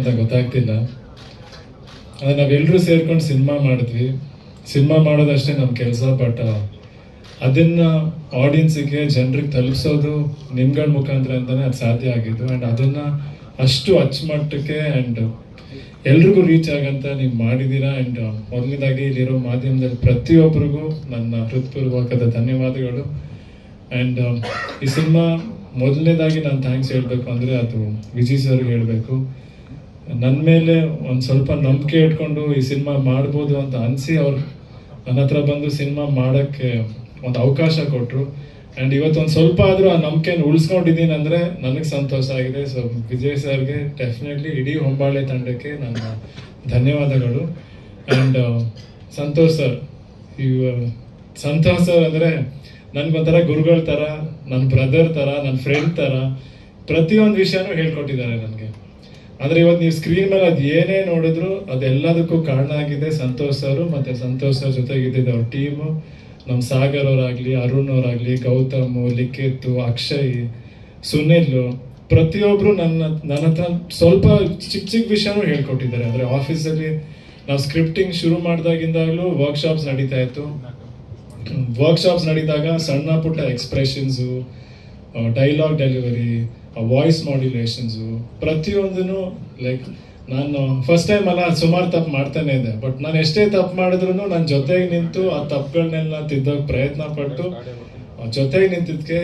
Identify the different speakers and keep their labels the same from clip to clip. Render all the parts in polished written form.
Speaker 1: ಅಂತ ಗೊತ್ತಾಗ್ತಿಲ್ಲ. ಆದರೆ ನಾವೆಲ್ಲರೂ ಸೇರ್ಕೊಂಡು ಸಿನಿಮಾ ಮಾಡಿದ್ವಿ. ಸಿನಿಮಾ ಮಾಡೋದಷ್ಟೇ ನಮ್ಮ ಕೆಲಸ, ಬಟ್ ಅದನ್ನು ಆಡಿಯನ್ಸಿಗೆ ಜನರಿಗೆ ತಲುಪಿಸೋದು ನಿಮ್ಗಳ ಮುಖಾಂತರ ಅಂತಲೇ ಅದು ಸಾಧ್ಯ ಆಗಿದ್ದು. ಆ್ಯಂಡ್ ಅದನ್ನು ಅಷ್ಟು ಅಚ್ಚುಮಟ್ಟಕ್ಕೆ ಆ್ಯಂಡ್ ಎಲ್ರಿಗೂ ರೀಚ್ ಆಗಂತ ನೀವು ಮಾಡಿದ್ದೀರಾ. ಆ್ಯಂಡ್ ಮೊದಲನೇದಾಗಿ ಇಲ್ಲಿರೋ ಮಾಧ್ಯಮದಲ್ಲಿ ಪ್ರತಿಯೊಬ್ಬರಿಗೂ ನನ್ನ ಹೃತ್ಪೂರ್ವಕದ ಧನ್ಯವಾದಗಳು. ಆ್ಯಂಡ್ ಈ ಸಿನಿಮಾ ಮೊದಲನೇದಾಗಿ ನಾನು ಥ್ಯಾಂಕ್ಸ್ ಹೇಳಬೇಕು ಅಂದರೆ ಅದು ವಿಜಯ್ ಸರ್ಗೆ ಹೇಳಬೇಕು. ನನ್ನ ಮೇಲೆ ಒಂದು ಸ್ವಲ್ಪ ನಂಬಿಕೆ ಇಟ್ಕೊಂಡು ಈ ಸಿನಿಮಾ ಮಾಡ್ಬೋದು ಅಂತ ಅನಿಸಿ ಅವ್ರು ನನ್ನ ಹತ್ರ ಬಂದು ಸಿನಿಮಾ ಮಾಡೋಕ್ಕೆ ಒಂದು ಅವಕಾಶ ಕೊಟ್ಟರು. ಆ್ಯಂಡ್ ಇವತ್ತೊಂದು ಸ್ವಲ್ಪ ಆದರೂ ಆ ನಂಬಿಕೆನ ಉಳಿಸ್ಕೊಂಡಿದ್ದೀನಿ ಅಂದರೆ ನನಗೆ ಸಂತೋಷ ಆಗಿದೆ. ಸೊ ವಿಜಯ್ ಸರ್ಗೆ ಡೆಫಿನೆಟ್ಲಿ ಇಡೀ ಹೊಂಬಾಳೆ ತಂಡಕ್ಕೆ ನನ್ನ ಧನ್ಯವಾದಗಳು. ಆ್ಯಂಡ್ ಸಂತೋಷ್ ಸರ್ ಅಂದರೆ ನನಗೊಂಥರ ಗುರುಗಳ ಥರ, ನನ್ನ ಬ್ರದರ್ ಥರ, ನನ್ನ ಫ್ರೆಂಡ್ ಥರ ಪ್ರತಿಯೊಂದು ವಿಷಯನೂ ಹೇಳ್ಕೊಟ್ಟಿದ್ದಾರೆ ನನಗೆ. ಆದರೆ ಇವತ್ತು ನೀವು ಸ್ಕ್ರೀನ್ ಮೇಲೆ ಅದು ಏನೇ ನೋಡಿದ್ರು ಅದೆಲ್ಲದಕ್ಕೂ ಕಾರಣ ಆಗಿದೆ ಸಂತೋಷ್ ಸರ್. ಮತ್ತು ಸಂತೋಷ್ ಸರ್ ಜೊತೆಗಿದ್ದಿದ್ದು ಅವ್ರ ಟೀಮು, ನಮ್ಮ ಸಾಗರ್ ಅವರಾಗಲಿ, ಅರುಣ್ ಅವರಾಗಲಿ, ಗೌತಮ್, ಲಿಖಿತ್, ಅಕ್ಷಯ್, ಸುನಿಲ್, ಪ್ರತಿಯೊಬ್ಬರು ನನ್ನ ಹತ್ರ ಸ್ವಲ್ಪ ಚಿಕ್ಕ ವಿಷಯನೂ ಹೇಳ್ಕೊಟ್ಟಿದ್ದಾರೆ. ಅಂದರೆ ಆಫೀಸಲ್ಲಿ ನಾವು ಸ್ಕ್ರಿಪ್ಟಿಂಗ್ ಶುರು ಮಾಡಿದಾಗಿಂದಾಗಲೂ ವರ್ಕ್ಶಾಪ್ಸ್ ನಡೀತಾ ಇತ್ತು. ವರ್ಕ್ಶಾಪ್ಸ್ ನಡೀದಾಗ ಸಣ್ಣ ಪುಟ್ಟ ಎಕ್ಸ್ಪ್ರೆಷನ್ಸು, ಡೈಲಾಗ್ ಡೆಲಿವರಿ, ವಾಯ್ಸ್ ಮಾಡ್ಯುಲೇಷನ್ಸು ಪ್ರತಿಯೊಂದೂ ಲೈಕ್ ನಾನು ಫಸ್ಟ್ ಟೈಮ್ ಅಲ್ಲ ಸುಮಾರು ತಪ್ಪು ಮಾಡ್ತಾನೆ ಇದೆ. ಬಟ್ ನಾನು ಎಷ್ಟೇ ತಪ್ಪು ಮಾಡಿದ್ರು ನನ್ನ ಜೊತೆಗೆ ನಿಂತು ಆ ತಪ್ಪುಗಳನ್ನೆಲ್ಲ ತಿದ್ದೋಕೆ ಪ್ರಯತ್ನ ಪಟ್ಟು ಜೊತೆಗೆ ನಿಂತಿದ್ದಕ್ಕೆ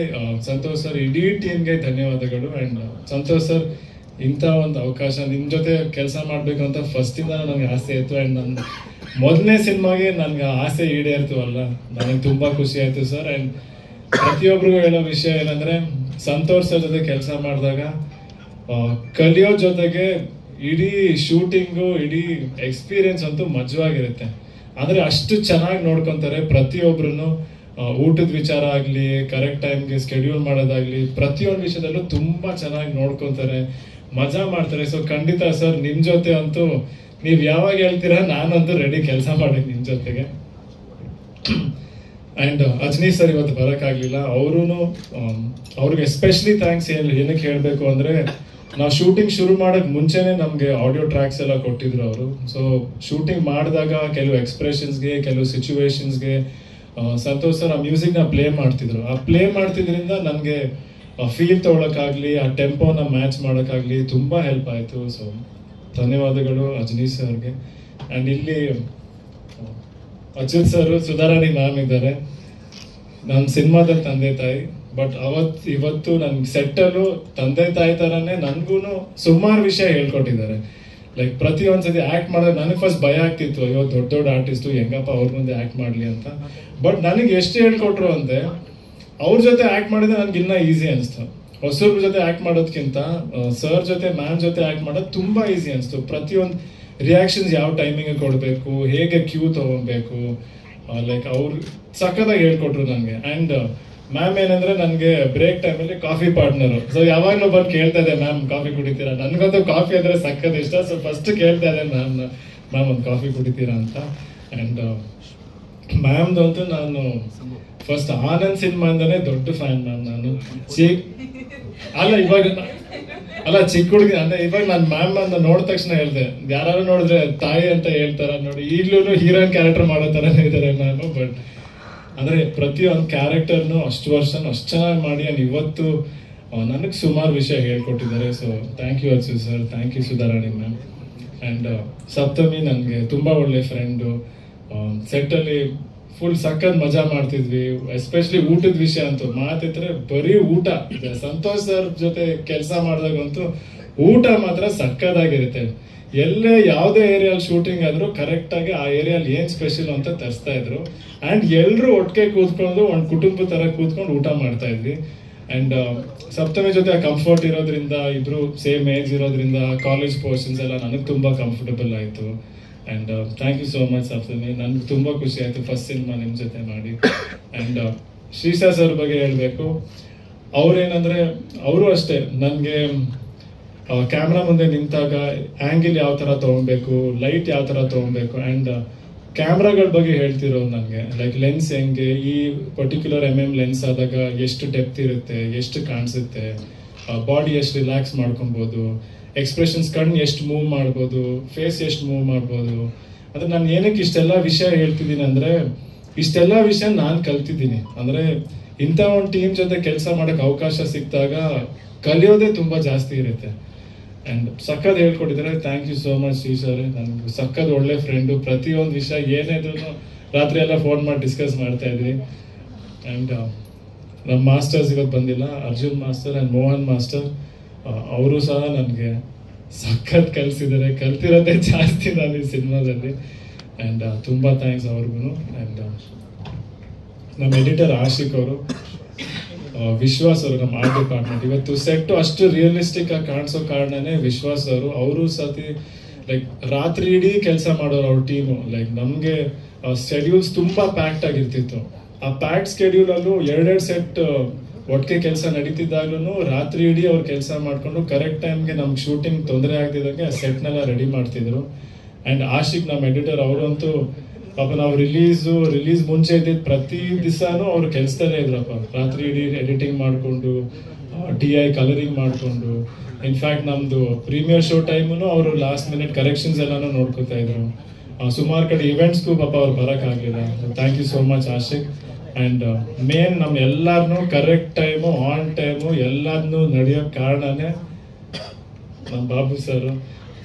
Speaker 1: ಸಂತೋಷ್ ಸರ್, ಇಡೀ ಟೀಮ್ಗೆ ಧನ್ಯವಾದಗಳು. ಆ್ಯಂಡ್ ಸಂತೋಷ್ ಸರ್, ಇಂಥ ಒಂದು ಅವಕಾಶ ನಿಮ್ಮ ಜೊತೆ ಕೆಲಸ ಮಾಡಬೇಕು ಅಂತ ಫಸ್ಟಿಂದ ನನಗೆ ಆಸೆ ಇತ್ತು. ಆ್ಯಂಡ್ ನನ್ನ ಮೊದಲನೇ ಸಿನಿಮಾಗೆ ನನಗೆ ಆಸೆ ಈಡೇರ್ತು ಅಲ್ಲ, ನನಗೆ ತುಂಬ ಖುಷಿ ಆಯಿತು ಸರ್. ಆ್ಯಂಡ್ ಪ್ರತಿಯೊಬ್ಬರಿಗೂ ಹೇಳೋ ವಿಷಯ ಏನಂದರೆ, ಸಂತೋಷ್ ಸರ್ ಜೊತೆ ಕೆಲಸ ಮಾಡಿದಾಗ ಕಲಿಯೋ ಜೊತೆಗೆ ಇಡೀ ಶೂಟಿಂಗು, ಇಡೀ ಎಕ್ಸ್ಪೀರಿಯನ್ಸ್ ಅಂತೂ ಮಜವಾಗಿರುತ್ತೆ. ಆದರೆ ಅಷ್ಟು ಚೆನ್ನಾಗಿ ನೋಡ್ಕೊತಾರೆ ಪ್ರತಿಯೊಬ್ಬರೂ. ಊಟದ ವಿಚಾರ ಆಗಲಿ, ಕರೆಕ್ಟ್ ಟೈಮ್ಗೆ ಸ್ಕೆಡ್ಯೂಲ್ ಮಾಡೋದಾಗಲಿ, ಪ್ರತಿಯೊಂದು ವಿಷಯದಲ್ಲೂ ತುಂಬ ಚೆನ್ನಾಗಿ ನೋಡ್ಕೊತಾರೆ, ಮಜಾ ಮಾಡ್ತಾರೆ. ಸೊ ಖಂಡಿತ ಸರ್, ನಿಮ್ಮ ಜೊತೆ ಅಂತೂ ನೀವು ಯಾವಾಗ ಹೇಳ್ತೀರಾ ನಾನಂತೂ ರೆಡಿ ಕೆಲಸ ಮಾಡೋಕ್ಕೆ ನಿಮ್ಮ ಜೊತೆಗೆ. ಆ್ಯಂಡ್ ಅಜ್ನೀಶ್ ಸರ್ ಇವತ್ತು ಬರೋಕ್ಕಾಗಲಿಲ್ಲ. ಅವ್ರಿಗೆ ಎಸ್ಪೆಷಲಿ ಥ್ಯಾಂಕ್ಸ್ ಏನಕ್ಕೆ ಹೇಳಬೇಕು ಅಂದರೆ, ನಾವು ಶೂಟಿಂಗ್ ಶುರು ಮಾಡೋಕ್ಕೆ ಮುಂಚೆನೇ ನಮಗೆ ಆಡಿಯೋ ಟ್ರ್ಯಾಕ್ಸ್ ಎಲ್ಲ ಕೊಟ್ಟಿದ್ರು ಅವರು. ಸೊ ಶೂಟಿಂಗ್ ಮಾಡಿದಾಗ ಕೆಲವು ಎಕ್ಸ್ಪ್ರೆಷನ್ಸ್ಗೆ, ಕೆಲವು ಸಿಚುವೇಶನ್ಸ್ಗೆ ಸಂತೋಷ್ ಸರ್ ಆ ಮ್ಯೂಸಿಕ್ನ ಪ್ಲೇ ಮಾಡ್ತಿದ್ರು. ಆ ಪ್ಲೇ ಮಾಡ್ತಿದ್ರಿಂದ ನನಗೆ ಫೀಲ್ ತೊಗೊಳಕ್ಕಾಗಲಿ, ಆ ಟೆಂಪೋನ ಮ್ಯಾಚ್ ಮಾಡೋಕ್ಕಾಗಲಿ ತುಂಬ ಹೆಲ್ಪ್ ಆಯಿತು. ಸೊ ಧನ್ಯವಾದಗಳು ಅಜ್ನೀಶ್ ಸರ್ಗೆ. ಆ್ಯಂಡ್ ಇಲ್ಲಿ ಅಚ್ಯುತ್ ಸರ್, ಸುಧಾರಾಣಿ ಮ್ಯಾಮ್ ಇದ್ದಾರೆ, ನನ್ನ ಸಿನಿಮಾದಲ್ಲಿ ತಂದೆ ತಾಯಿ. ಬಟ್ ಇವತ್ತು ನನ್ನ ಸೆಟ್ಟಲ್ಲೂ ತಂದೆ ತಾಯಿ ಥರನೇ ನನಗೂ ಸುಮಾರು ವಿಷಯ ಹೇಳ್ಕೊಟ್ಟಿದ್ದಾರೆ. ಲೈಕ್ ಪ್ರತಿಯೊಂದ್ಸತಿ ಆ್ಯಕ್ಟ್ ಮಾಡಿದ್ರೆ ನನಗೆ ಫಸ್ಟ್ ಭಯ ಆಗ್ತಿತ್ತು, ಅಯ್ಯೋ ದೊಡ್ಡ ಆರ್ಟಿಸ್ಟು ಹೆಂಗಪ್ಪ ಅವ್ರ ಮುಂದೆ ಆ್ಯಕ್ಟ್ ಮಾಡಲಿ ಅಂತ. ಬಟ್ ನನಗೆ ಎಷ್ಟು ಹೇಳ್ಕೊಟ್ರು ಅಂದರೆ, ಅವ್ರ ಜೊತೆ ಆ್ಯಕ್ಟ್ ಮಾಡಿದ್ರೆ ನನಗೆ ಇನ್ನೂ ಈಸಿ ಅನಿಸ್ತು. ಹೊಸಬ್ರ ಜೊತೆ ಆ್ಯಕ್ಟ್ ಮಾಡೋದಕ್ಕಿಂತ ಸರ್ ಜೊತೆ, ಮ್ಯಾಮ್ ಜೊತೆ ಆ್ಯಕ್ಟ್ ಮಾಡೋದು ತುಂಬ ಈಸಿ ಅನಿಸ್ತು. ಪ್ರತಿಯೊಂದು ರಿಯಾಕ್ಷನ್ಸ್ ಯಾವ ಟೈಮಿಂಗ್ ಕೊಡಬೇಕು, ಹೇಗೆ ಕ್ಯೂ ತೊಗೊಬೇಕು, ಲೈಕ್ ಅವ್ರು ಸಖತ್ತಾಗಿ ಹೇಳ್ಕೊಟ್ರು ನನಗೆ. ಆ್ಯಂಡ್ ಮ್ಯಾಮ್ ಏನಂದ್ರೆ ನನಗೆ ಬ್ರೇಕ್ ಟೈಮಲ್ಲಿ ಕಾಫಿ ಪಾರ್ಟ್ನರು. ಸೊ ಯಾವಾಗಲೂ ಬಂದು ಕೇಳ್ತಾ ಇದೆ, ಮ್ಯಾಮ್ ಕಾಫಿ ಕುಡಿತೀರಾ? ನನಗಂತೂ ಕಾಫಿ ಅಂದರೆ ಸಖತ್ ಇಷ್ಟ. ಸೊ ಫಸ್ಟ್ ಕೇಳ್ತಾ ಇದೆ ಮ್ಯಾಮ್ ಒಂದು ಕಾಫಿ ಕುಡಿತೀರಾ ಅಂತ. ಆ್ಯಂಡ್ ಮ್ಯಾಮ್ದಂತೂ ನಾನು ಫಸ್ಟ್ ಆನಂದ್ ಸಿನಿಮಾಯಿಂದನೇ ದೊಡ್ಡ ಫ್ಯಾನ್ ಮ್ಯಾಮ್. ನಾನು ಚಿಕ್ಕ ಹುಡುಗಿ ಅಂದ್ರೆ ಇವಾಗ ನಾನು ಮ್ಯಾಮ್ ಅನ್ನ ನೋಡಿದ ತಕ್ಷಣ ಹೇಳ್ದೆ, ಯಾರು ನೋಡಿದ್ರೆ ತಾಯಿ ಅಂತ ಹೇಳ್ತಾರ ನೋಡಿ, ಈಗ್ಲೂ ಹೀರೋಯಿನ್ ಕ್ಯಾರೆಕ್ಟರ್ ಮಾಡೋ ಥರನೇ ಇದ್ದಾರೆ ಮ್ಯಾಮು. ಬಟ್ ಅಂದರೆ ಪ್ರತಿಯೊಂದು ಕ್ಯಾರೆಕ್ಟರ್ನು ಅಷ್ಟು ವರ್ಷ ಅಷ್ಟು ಚೆನ್ನಾಗಿ ಮಾಡಿ ಇವತ್ತು ನನಗೆ ಸುಮಾರು ವಿಷಯ ಹೇಳ್ಕೊಟ್ಟಿದ್ದಾರೆ. So thank you Achyut sir, thank you Sudharani ma'am. And Saptami ನನಗೆ ತುಂಬ ಒಳ್ಳೆ ಫ್ರೆಂಡು. ಸೆಟ್ಟಲ್ಲಿ ಫುಲ್ ಸಖತ್ ಮಜಾ ಮಾಡ್ತಿದ್ವಿ. ಎಸ್ಪೆಷಲಿ ಊಟದ ವಿಷಯ ಅಂತೂ ಮಾತಿದ್ರೆ ಬರೀ ಊಟ. ಸಂತೋಷ್ ಸರ್ ಜೊತೆ ಕೆಲಸ ಮಾಡಿದಾಗಂತೂ ಊಟ ಮಾತ್ರ ಸಕ್ಕದಾಗಿರುತ್ತೆ. ಎಲ್ಲೇ ಯಾವುದೇ ಏರಿಯಲ್ಲಿ ಶೂಟಿಂಗ್ ಆದರೂ ಕರೆಕ್ಟಾಗಿ ಆ ಏರಿಯಲ್ಲಿ ಏನು ಸ್ಪೆಷಲ್ ಅಂತ ತರಿಸ್ತಾ ಇದ್ರು. ಆ್ಯಂಡ್ ಎಲ್ಲರೂ ಒಟ್ಟಿಗೆ ಕೂತ್ಕೊಂಡು ಒಂದು ಕುಟುಂಬ ಥರ ಕೂತ್ಕೊಂಡು ಊಟ ಮಾಡ್ತಾ ಇದ್ವಿ. ಆ್ಯಂಡ್ ಸಪ್ತಮಿ ಜೊತೆ ಕಂಫರ್ಟ್ ಇರೋದ್ರಿಂದ, ಇಬ್ರು ಸೇಮ್ ಏಜ್ ಇರೋದ್ರಿಂದ ಕಾಲೇಜ್ ಪೋರ್ಷನ್ಸ್ ಎಲ್ಲ ನನಗೆ ತುಂಬ ಕಂಫರ್ಟಬಲ್ ಆಯಿತು. And thank you so much Saptami, ನನಗೆ ತುಂಬ ಖುಷಿ ಆಯಿತು ಫಸ್ಟ್ ಸಿನಿಮಾ ನಿಮ್ಮ ಜೊತೆ ಮಾಡಿ. ಆ್ಯಂಡ್ ಶ್ರೀಶಾ ಸರ್ ಬಗ್ಗೆ ಹೇಳಬೇಕು, ಅವ್ರೇನಂದರೆ ಅವರು ಅಷ್ಟೇ ನನಗೆ ಕ್ಯಾಮ್ರಾ ಮುಂದೆ ನಿಂತಾಗ ಆ್ಯಂಗಿಲ್ ಯಾವ ಥರ ತೊಗೊಬೇಕು, ಲೈಟ್ ಯಾವ ಥರ ತೊಗೊಬೇಕು, ಆ್ಯಂಡ್ ಕ್ಯಾಮ್ರಾಗಳ ಬಗ್ಗೆ ಹೇಳ್ತಿರೋ ನನಗೆ ಲೈಕ್ ಲೆನ್ಸ್ ಹೆಂಗೆ, ಈ ಪರ್ಟಿಕ್ಯುಲರ್ ಲೆನ್ಸ್ ಆದಾಗ ಎಷ್ಟು ಡೆಪ್ತ್ ಇರುತ್ತೆ, ಎಷ್ಟು ಕಾಣಿಸುತ್ತೆ, ಬಾಡಿ ಎಷ್ಟು ರಿಲ್ಯಾಕ್ಸ್ ಮಾಡ್ಕೊಬೋದು, ಎಕ್ಸ್ಪ್ರೆಷನ್ಸ್, ಕಣ್ಣು ಎಷ್ಟು ಮೂವ್ ಮಾಡ್ಬೋದು, ಫೇಸ್ ಎಷ್ಟು ಮೂವ್ ಮಾಡ್ಬೋದು. ಅಂದ್ರೆ ನಾನು ಏನಕ್ಕೆ ಇಷ್ಟೆಲ್ಲ ವಿಷಯ ಹೇಳ್ತಿದ್ದೀನಿ ಅಂದ್ರೆ, ಇಷ್ಟೆಲ್ಲ ವಿಷಯ ನಾನು ಕಲ್ತಿದ್ದೀನಿ. ಅಂದ್ರೆ ಇಂಥ ಒಂದು ಟೀಮ್ ಜೊತೆ ಕೆಲಸ ಮಾಡೋಕೆ ಅವಕಾಶ ಸಿಕ್ಕಿದಾಗ ಕಲಿಯೋದೇ ತುಂಬಾ ಜಾಸ್ತಿ ಇರುತ್ತೆ. ಅಂಡ್ ಸಕ್ಕತ್ ಹೇಳ್ಕೊಟ್ಟಿದ್ದಾರೆ. Thank you so much Shri sir. ನನ್ಗೆ ಸಕ್ಕತ್ ಒಳ್ಳೆ ಫ್ರೆಂಡು. ಪ್ರತಿಯೊಂದು ವಿಷಯ ಏನೇ ಇದ್ರು ರಾತ್ರಿ ಎಲ್ಲ ಫೋನ್ ಮಾಡಿ ಡಿಸ್ಕಸ್ ಮಾಡ್ತಾ ಇದ್ವಿ. ಅಂಡ್ ನಮ್ಮ ಮಾಸ್ಟರ್ಸ್ ಇವತ್ತು ಬಂದಿಲ್ಲ, Arjun master and Mohan master, ಅವರು ಸಹ ನನಗೆ ಸಖತ್ ಕಲಿಸಿದ್ದಾರೆ. ಕಲ್ತಿರೋದೇ ಜಾಸ್ತಿ ನಾನು ಈ ಸಿನಿಮಾದಲ್ಲಿ. ಆ್ಯಂಡ್ ತುಂಬ ಥ್ಯಾಂಕ್ಸ್ ಅವ್ರಿಗೂ. ಆ್ಯಂಡ್ ನಮ್ಮ ಎಡಿಟರ್ ಆಶಿಕ್ ಅವರು, ವಿಶ್ವಾಸ್ ಅವರು, ನಮ್ಮ ಆರ್ಟ್ ಡಿಪಾರ್ಟ್ಮೆಂಟ್. ಇವತ್ತು ಸೆಟ್ಟು ಅಷ್ಟು ರಿಯಲಿಸ್ಟಿಕ್ ಆಗಿ ಕಾಣಿಸೋ ಕಾರಣನೇ ವಿಶ್ವಾಸ್ ಅವರು ಸತಿ ಲೈಕ್ ರಾತ್ರಿ ಇಡೀ ಕೆಲಸ ಮಾಡೋರು ಅವ್ರ ಟೀಮು. ಲೈಕ್ ನಮಗೆ ಶೆಡ್ಯೂಲ್ಸ್ ತುಂಬ ಪ್ಯಾಕ್ಟ್ ಆಗಿರ್ತಿತ್ತು. ಆ ಪ್ಯಾಕ್ಟ್ ಸ್ಕೆಡ್ಯೂಲಲ್ಲೂ 2 ಸೆಟ್ ಒಟ್ಟಿಗೆ ಕೆಲಸ ನಡೀತಿದ್ದಾಗ್ಲೂ ರಾತ್ರಿ ಇಡೀ ಅವ್ರು ಕೆಲಸ ಮಾಡಿಕೊಂಡು ಕರೆಕ್ಟ್ ಟೈಮ್ಗೆ ನಮ್ಗೆ ಶೂಟಿಂಗ್ ತೊಂದರೆ ಆಗ್ತಿದ್ದಂಗೆ ಆ ಸೆಟ್ನೆಲ್ಲ ರೆಡಿ ಮಾಡ್ತಿದ್ರು. ಆ್ಯಂಡ್ ಆಶಿಕ್ ನಮ್ಮ ಎಡಿಟರ್, ಅವರಂತೂ ಪಾಪ ನಾವು ರಿಲೀಸ್ ಮುಂಚೆ ಇದ್ದಿದ್ದು ಪ್ರತಿ ದಿವಸನೂ ಅವ್ರು ಕೆಲಸದಲ್ಲೇ ಇದ್ರಪ್ಪ. ರಾತ್ರಿ ಇಡೀ ಎಡಿಟಿಂಗ್ ಮಾಡಿಕೊಂಡು, DI ಕಲರಿಂಗ್ ಮಾಡಿಕೊಂಡು, ಇನ್ಫ್ಯಾಕ್ಟ್ ನಮ್ಮದು ಪ್ರೀಮಿಯರ್ ಶೋ ಟೈಮು ಅವರು ಲಾಸ್ಟ್ ಮಿನಿಟ್ ಕರೆಕ್ಷನ್ಸ್ ಎಲ್ಲಾನು ನೋಡ್ಕೊತಾ ಇದ್ರು. ಸುಮಾರು ಕಡೆ ಇವೆಂಟ್ಸ್ಗೂ ಪಾಪ ಅವ್ರು ಬರೋಕ್ಕಾಗಲಿಲ್ಲ. Thank you so much Ashik. And main ನಮ್ಮ ಎಲ್ಲರನ್ನೂ ಕರೆಕ್ಟ್ ಟೈಮು, ಆನ್ ಟೈಮು ಎಲ್ಲದನ್ನೂ ನಡೆಯೋಕ್ಕೆ ಕಾರಣನೇ ನಮ್ಮ ಬಾಬು ಸರ್.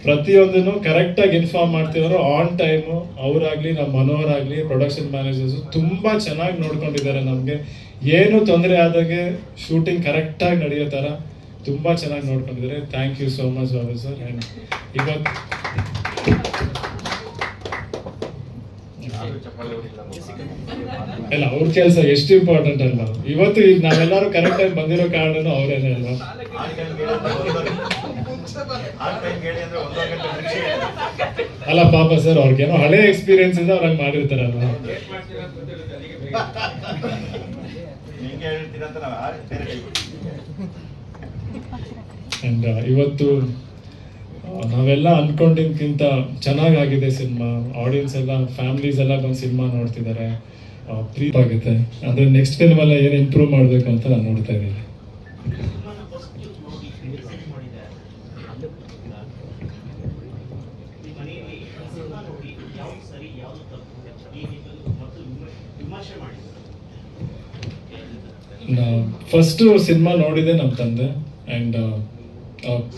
Speaker 1: ಪ್ರತಿಯೊಂದನ್ನು ಕರೆಕ್ಟಾಗಿ ಇನ್ಫಾರ್ಮ್ ಮಾಡ್ತಿದ್ರು ಆನ್ ಟೈಮು. ಅವರಾಗಲಿ, ನಮ್ಮ ಮನೋಹರ್ ಆಗಲಿ, ಪ್ರೊಡಕ್ಷನ್ ಮ್ಯಾನೇಜರ್ಸು ತುಂಬ ಚೆನ್ನಾಗಿ ನೋಡ್ಕೊಂಡಿದ್ದಾರೆ. ನಮಗೆ ಏನು ತೊಂದರೆ ಆದಾಗೆ ಶೂಟಿಂಗ್ ಕರೆಕ್ಟಾಗಿ ನಡೆಯೋ ಥರ ತುಂಬ ಚೆನ್ನಾಗಿ ನೋಡ್ಕೊಂಡಿದ್ದಾರೆ. Thank you so much Babu sir. And ಇವತ್ತು ಅಲ್ಲ, ಅವ್ರ ಕೆಲಸ ಎಷ್ಟು ಇಂಪಾರ್ಟೆಂಟ್ ಅಲ್ಲ. ಇವತ್ತು ಈಗ ನಾವೆಲ್ಲರೂ ಕರೆಕ್ಟ್ ಆಗಿ ಬಂದಿರೋ ಕಾರಣನೂ ಅವರೇನೆ ಅಲ್ವಾ. ಅಲ್ಲ ಪಾಪ ಸರ್, ಅವ್ರಿಗೇನೋ ಹಳೆ ಎಕ್ಸ್ಪೀರಿಯನ್ಸ್ ಇದೆ, ಅವ್ರಂಗೆ ಮಾಡಿರ್ತಾರಲ್ವ. ಅಂಡ್ ಇವತ್ತು ನಾವೆಲ್ಲ ಅನ್ಕೊಂಡಿದ್ಕಿಂತ ಚೆನ್ನಾಗಾಗಿದೆ ಸಿನಿಮಾ. ಆಡಿಯನ್ಸ್ ಎಲ್ಲ, ಫ್ಯಾಮಿಲೀಸ್ ಎಲ್ಲ ಬಂದು ಸಿನಿಮಾ ನೋಡ್ತಿದ್ದಾರೆ. ಪ್ರೀತಿ ಆಗುತ್ತೆ. ಅಂದ್ರೆ ನೆಕ್ಸ್ಟ್ ಫಿಲ್ಮ್ ಎಲ್ಲ ಏನು ಇಂಪ್ರೂವ್ ಮಾಡಬೇಕು ಅಂತ ನಾನು ನೋಡ್ತಾ ಇದ್ದೀನಿ. ಫಸ್ಟ್ ಸಿನಿಮಾ ನೋಡಿದೆ ನಮ್ಮ ತಂದೆ. ಆ್ಯಂಡ್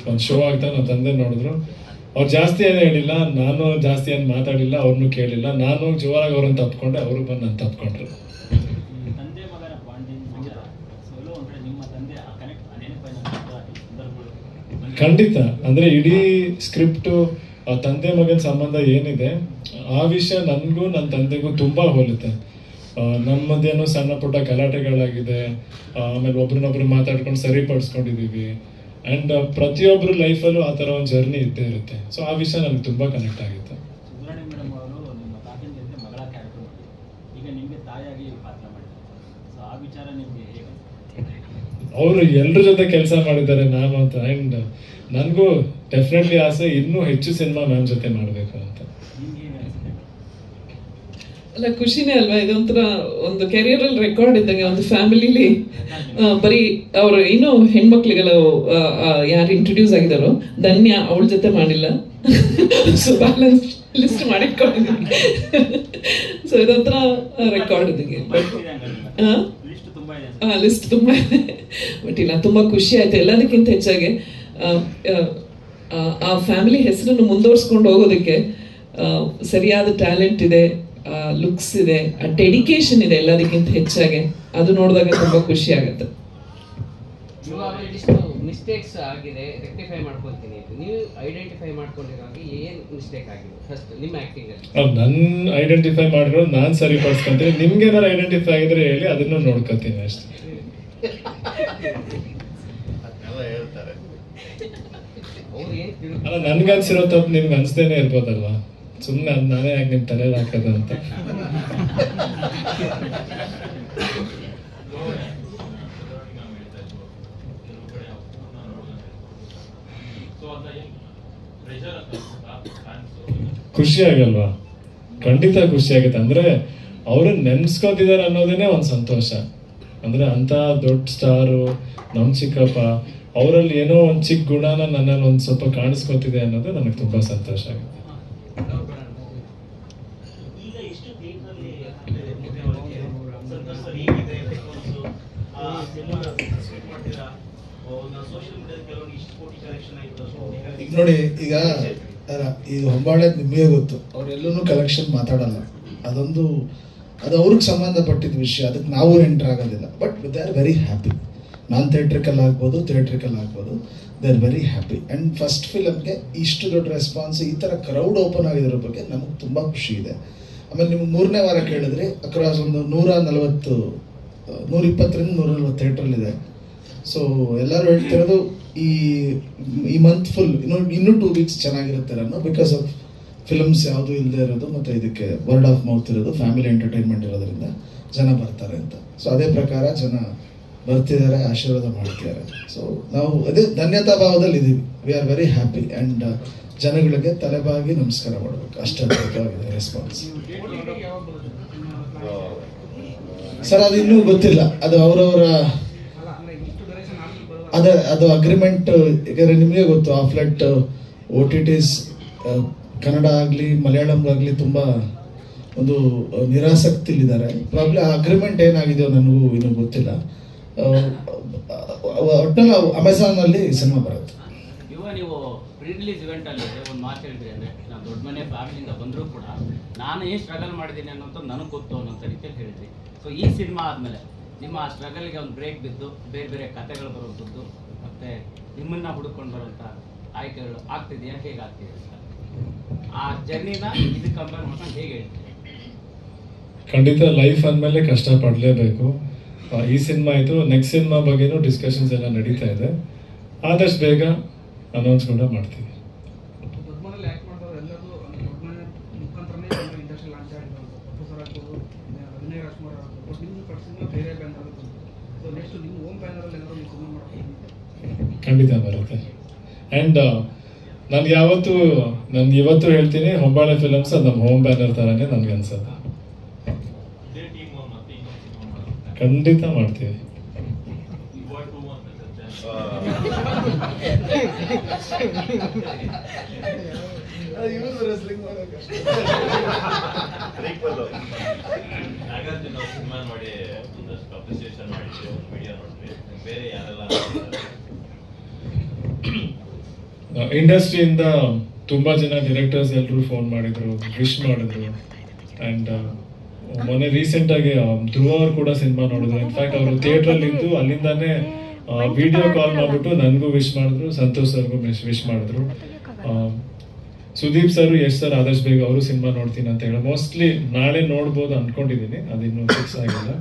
Speaker 1: ಒಂದು ಶೋ ಆಗ್ತಾ ನಮ್ಮ ತಂದೆ ನೋಡಿದ್ರು. ಅವ್ರು ಜಾಸ್ತಿ ಏನು ಹೇಳಿಲ್ಲ, ನಾನು ಜಾಸ್ತಿ ಏನು ಮಾತಾಡಿಲ್ಲ, ಅವ್ರನ್ನೂ ಕೇಳಿಲ್ಲ. ನಾನು ಜೋರಾಗಿ ಅವ್ರನ್ನ ತಪ್ಕೊಂಡೆ, ಅವರು ಬಂದು ನಾನು ತಪ್ಕೊಂಡ್ರು. ಖಂಡಿತ. ಅಂದ್ರೆ ಇಡೀ ಸ್ಕ್ರಿಪ್ಟು ತಂದೆ ಮಗನ ಸಂಬಂಧ ಏನಿದೆ ಆ ವಿಷಯ ನನಗೂ ನನ್ನ ತಂದೆಗೂ ತುಂಬಾ ಹೋಲುತ್ತೆ. ನಮ್ಮದೇನೋ ಸಣ್ಣ ಪುಟ್ಟ ಗಲಾಟೆಗಳಾಗಿದೆ, ಆಮೇಲೆ ಒಬ್ರನ್ನೊಬ್ರು ಮಾತಾಡ್ಕೊಂಡು ಸರಿಪಡಿಸ್ಕೊಂಡಿದೀವಿ. ಅಂಡ್ ಪ್ರತಿಯೊಬ್ಬರು ಲೈಫಲ್ಲೂ ಆ ಥರ ಒಂದು ಜರ್ನಿ ಇದ್ದೇ ಇರುತ್ತೆ. ಸೊ ಆ ವಿಷಯ ನನಗೆ ತುಂಬಾ ಕನೆಕ್ಟ್ ಆಗುತ್ತೆ. ಅವರು ಎಲ್ಲರ ಜೊತೆ ಕೆಲಸ ಮಾಡಿದ್ದಾರೆ ನಾನು ಅಂತ. ಅಂಡ್ ನನಗೂ ಡೆಫಿನೆಟ್ಲಿ ಆಸೆ ಇನ್ನೂ ಹೆಚ್ಚು ಸಿನಿಮಾ ಮ್ಯಾಮ್ ಜೊತೆ ಮಾಡಬೇಕು ಅಂತ.
Speaker 2: ಅಲ್ಲ, ಖುಷಿನೇ ಅಲ್ವಾ? ಇದೊಂಥರ ಒಂದು ಕೆರಿಯರ್ ಅಲ್ಲಿ ರೆಕಾರ್ಡ್ ಇದ್ದಂಗೆ. ಒಂದು ಫ್ಯಾಮಿಲಿಲಿ ಬರೀ ಅವರು ಇನ್ನೂ ಹೆಣ್ಮಕ್ಳಿಗೆಲ್ಲ ಯಾರು ಇಂಟ್ರೊಡ್ಯೂಸ್ ಆಗಿದಾರೋ ಧನ್ಯ ಅವಳ ಜೊತೆ ಮಾಡಿಲ್ಲ. ಸೊ ಬ್ಯಾಲೆನ್ಸ್ ಲಿಸ್ಟ್ ಮಾಡಿಟ್ಕೊಂಡಿದ್ದೀನಿ. ಸೊ ಇದೊಂಥರ ರೆಕಾರ್ಡ್ ಇದ್ದಂಗೆ. ಲಿಸ್ಟ್ ತುಂಬಾ ಇದೆ. ಬಟ್ ಇಲ್ಲ, ತುಂಬಾ ಖುಷಿ ಆಯ್ತು. ಎಲ್ಲದಕ್ಕಿಂತ ಹೆಚ್ಚಾಗಿ ಆ ಫ್ಯಾಮಿಲಿ ಹೆಸರನ್ನು ಮುಂದುವರ್ಸ್ಕೊಂಡು ಹೋಗೋದಕ್ಕೆ ಸರಿಯಾದ ಟ್ಯಾಲೆಂಟ್ ಇದೆ, ಲುಕ್ಸ್ ಇದೆ, ಡೆಡಿಕೇಶನ್ ಇದೆ. ಎಲ್ಲದಕ್ಕಿಂತ ಹೆಚ್ಚಾಗಿ ಅದು ನೋಡಿದಾಗ ತುಂಬಾ ಖುಷಿ ಆಗುತ್ತೆ.
Speaker 3: ಮಿಸ್ಟೇಕ್ಸ್ ಆಗಿದೆ, ರೆಕ್ಟಿಫೈ ಮಾಡ್ಕೊಳ್ತೀನಿ. ನೀವು ಐಡೆಂಟಿಫೈ ಮಾಡ್ಕೊಂಡಿರುವಾಗ ಏನ್ ಮಿಸ್ಟೇಕ್ ಆಗಿದೆ ಫಸ್ಟ್ ನಿಮ್ಮ ಆಕ್ಟಿಂಗ್ ಅಲ್ಲಿ?
Speaker 1: ನನ್ನ ಐಡೆಂಟಿಫೈ ಮಾಡಿರೋ ನಾನು ಸರಿಪಡಿಸ್ಕೊಂತೀನಿ. ನಿಮ್ಗೆ ಏನಾರು ಐಡೆಂಟಿಫೈ ಆಗಿದ್ರೆ ಹೇಳಿ, ಅದನ್ನು ನೋಡ್ಕೊತೀನಿ ಅಷ್ಟೇ. ಅಲ್ಲ, ನನ್ಗನ್ಸಿರೋ ತಪ್ಪು ನಿಮ್ಗೆ ಅನ್ಸ್ದೇನೆ ಇರ್ಬೋದಲ್ವಾ? ಸುಮ್ಮನೆ ನಾನೇ ಯಾಕೆ ನಿಮ್ ತಲೆಯಲ್ಲಿ ಹಾಕೋದು ಅಂತ. ಖುಷಿ ಆಗಲ್ವಾ? ಖಂಡಿತ ಖುಷಿ ಆಗುತ್ತೆ. ಅಂದ್ರೆ ಅವ್ರನ್ನ ನೆನ್ಸ್ಕೊತಿದಾರೆ ಅನ್ನೋದೇನೆ ಒಂದ್ ಸಂತೋಷ. ಅಂದ್ರೆ ಅಂತ ದೊಡ್ಡ ಸ್ಟಾರು ನಮ್ ಚಿಕ್ಕಪ್ಪ, ಅವರಲ್ಲಿ ಏನೋ ಒಂದು ಚಿಕ್ಕ ಗುಣನ ನನ್ನಲ್ಲಿ ಒಂದು ಸ್ವಲ್ಪ ಕಾಣಿಸ್ಕೊತಿದೆ ಅನ್ನೋದು ನನಗೆ ತುಂಬಾ ಸಂತೋಷ ಆಗುತ್ತೆ.
Speaker 4: ಈಗ ನೋಡಿ, ಈಗ ಹೊಂಬಾಳೆ ನಿಮಗೆ ಗೊತ್ತು, ಅವರೆಲ್ಲೂ ಕಲೆಕ್ಷನ್ ಮಾತಾಡಲ್ಲ, ಅದು ಅವ್ರಿಗೆ ಸಂಬಂಧಪಟ್ಟಿದ್ದ ವಿಷಯ, ಅದಕ್ಕೆ ನಾವು ಎಂಟರ್ ಆಗೋದಿಲ್ಲ. But they are very happy. Non theatrical ಆಗ್ಬೋದು, ಥಿಯೇಟ್ರಿಕಲ್ ಆಗ್ಬೋದು, they are very happy. And first ಫಿಲಮ್ಗೆ ಇಷ್ಟು ದೊಡ್ಡ ರೆಸ್ಪಾನ್ಸ್, ಈ ಥರ ಕ್ರೌಡ್ ಓಪನ್ ಆಗಿರೋ ಬಗ್ಗೆ ನಮಗೆ ತುಂಬ ಖುಷಿ ಇದೆ. ಆಮೇಲೆ ನಿಮ್ಗೆ 3ನೇ ವಾರ ಕೇಳಿದ್ರಿ, ಅಕ್ರಾಸ್ ಒಂದು 120 120ರಿಂದ 140 ಥಿಯೇಟ್ರಲ್ಲಿದೆ. ಸೊ ಎಲ್ಲರೂ ಹೇಳ್ತಿರೋದು ಈ ಮಂತ್ ಫುಲ್ ಇನ್ನೂ 2 ವೀಕ್ಸ್ ಚೆನ್ನಾಗಿರುತ್ತೆ ಅನ್ನೋ, ಬಿಕಾಸ್ ಆಫ್ ಫಿಲ್ಮ್ಸ್ ಯಾವುದು ಇಲ್ಲದೆ ಇರೋದು, ಮತ್ತು ಇದಕ್ಕೆ ವರ್ಡ್ ಆಫ್ ಮೌತ್ ಇರೋದು, ಫ್ಯಾಮಿಲಿ ಎಂಟರ್ಟೈನ್ಮೆಂಟ್ ಇರೋದ್ರಿಂದ ಜನ ಬರ್ತಾರೆ ಅಂತ. ಸೊ ಅದೇ ಪ್ರಕಾರ ಜನ ಬರ್ತಿದ್ದಾರೆ, ಆಶೀರ್ವಾದ ಮಾಡ್ತಿದ್ದಾರೆ. ಸೊ ನಾವು ಅದೇ ಧನ್ಯತಾ ಭಾವದಲ್ಲಿ ಇದ್ದೀವಿ. We are very happy and ಜನಗಳಿಗೆ ತಲೆಬಾಗಿ ನಮಸ್ಕಾರ ಮಾಡಬೇಕು, ಅಷ್ಟೇ ಅದ್ಭುತವಾಗಿದೆ ರೆಸ್ಪಾನ್ಸ್. ಸರ್ ಅದು ಇನ್ನೂ ಗೊತ್ತಿಲ್ಲ, ಅದು ಅವರವರ ಅದು ಅಗ್ರಿಮೆಂಟ್. ಯಾಕಂದರೆ ನಿಮಗೆ ಗೊತ್ತು, ಆಫ್ಲೆಟ್ OTTs ಕನ್ನಡ ಆಗಲಿ ಮಲಯಾಳಂಗಾಗಲಿ ತುಂಬ ಒಂದು ನಿರಾಸಕ್ತಿಲಿದ್ದಾರೆ. ಪ್ರಾಬ್ಲಮ್ ಆ ಅಗ್ರಿಮೆಂಟ್ ಏನಾಗಿದೆಯೋ ನನಗೂ ಇನ್ನೂ ಗೊತ್ತಿಲ್ಲ. ಒಟ್ಟಲ್ಲಿ ಅಮೆಝಾನಲ್ಲಿ ಸಿನಿಮಾ ಬರುತ್ತೆ.
Speaker 5: ಇವಾಗ ನೀವು ಪ್ರೀ ರಿಲೀಸ್ ಇವೆಂಟ್ ಅಲ್ಲಿ ಒಂದು ಮಾತು ಹೇಳಿದ್ರಿ, ಅಂದರೆ ನಾನು ದೊಡ್ಡ ಮನೆ ಫ್ಯಾಮಿಲಿಯಿಂದ ಬಂದರೂ ಕೂಡ ನಾನು ಏನು ಸ್ಟ್ರಗಲ್ ಮಾಡಿದ್ದೀನಿ ಅನ್ನೋಂಥ ನನಗೆ ಗೊತ್ತು ಅನ್ನೋಂಥ ರೀತಿಯಲ್ಲಿ ಹೇಳಿದ್ರಿ. ಸೊ ಈ ಸಿನಿಮಾ ಆದಮೇಲೆ ನಿಮ್ಮ ಆ ಸ್ಟ್ರಗಲ್ಗೆ ಒಂದು ಬ್ರೇಕ್ ಬಿದ್ದು ಬೇರೆ ಬೇರೆ ಕಥೆಗಳು ಬರುವಂಥದ್ದು ಮತ್ತು ನಿಮ್ಮನ್ನು ಹುಡುಕೊಂಡು ಬರುವಂಥ ಆಯ್ಕೆಗಳು ಆಗ್ತಿದೆಯಾ, ಹೇಗೆ ಆಗ್ತಿದೆ ಆ ಜರ್ನಿನ ಇದಕ್ಕೆ ಕಂಪೇರ್ ಮಾಡ್ಕೊಂಡು ಹೇಗೆ ಹೇಳ್ತೀವಿ?
Speaker 1: ಖಂಡಿತ ಲೈಫ್ ಅಂದಮೇಲೆ ಕಷ್ಟಪಡಲೇಬೇಕು. ಈ ಸಿನಿಮಾ ಆಯಿತು, ನೆಕ್ಸ್ಟ್ ಸಿನಿಮಾ ಬಗ್ಗೆನೂ ಡಿಸ್ಕಷನ್ಸ್ ಎಲ್ಲ ನಡೀತಾ ಇದೆ. ಆದಷ್ಟು ಬೇಗ ಅನೌನ್ಸ್ ಕೂಡ ಮಾಡ್ತೀವಿ. ಖಂಡಿತ ಬರುತ್ತೆ. ಆ್ಯಂಡ್ ನಾನು ಇವತ್ತು ಹೇಳ್ತೀನಿ, ಹೊಂಬಾಳೆ ಫಿಲಮ್ಸ್ ಅದು ನಮ್ಮ ಹೋಮ್ ಬ್ಯಾನರ್ ಥರನೇ ನನಗೆ ಅನ್ಸೋದು. ಖಂಡಿತ ಮಾಡ್ತೀವಿ. ಇಂಡಸ್ಟ್ರಿಯಿಂದ ತುಂಬಾ ಜನ ಡೈರೆಕ್ಟರ್ಸ್ ಎಲ್ಲರೂ ಫೋನ್ ಮಾಡಿದ್ರು, ವಿಶ್ ಮಾಡಿದ್ರು. ಆ್ಯಂಡ್ ಮೊನ್ನೆ ರೀಸೆಂಟ್ ಆಗಿ ಧ್ರುವ ಅವ್ರು ಕೂಡ ಸಿನಿಮಾ ನೋಡಿದ್ರು. ಇನ್ಫ್ಯಾಕ್ಟ್ ಅವರು ಥಿಯೇಟ್ರಲ್ಲಿ ಇದ್ದು ಅಲ್ಲಿಂದಾನೇ ವಿಡಿಯೋ ಕಾಲ್ ಮಾಡ್ಬಿಟ್ಟು ನನಗೂ ವಿಶ್ ಮಾಡಿದ್ರು, ಸಂತೋಷ್ ಸರ್ಗೂ ವಿಶ್ ಮಾಡಿದ್ರು. ಸುದೀಪ್ ಸರ್, ಯಶ್ ಸರ್ ಆದಷ್ಟು ಬೇಗ ಅವರು ಸಿನಿಮಾ ನೋಡ್ತೀನಿ ಅಂತ ಹೇಳಿ ಮೋಸ್ಟ್ಲಿ ನಾಳೆ ನೋಡ್ಬೋದು ಅನ್ಕೊಂಡಿದ್ದೀನಿ, ಅದಿನ್ನೂ ಫಿಕ್ಸ್ ಆಗಿಲ್ಲ.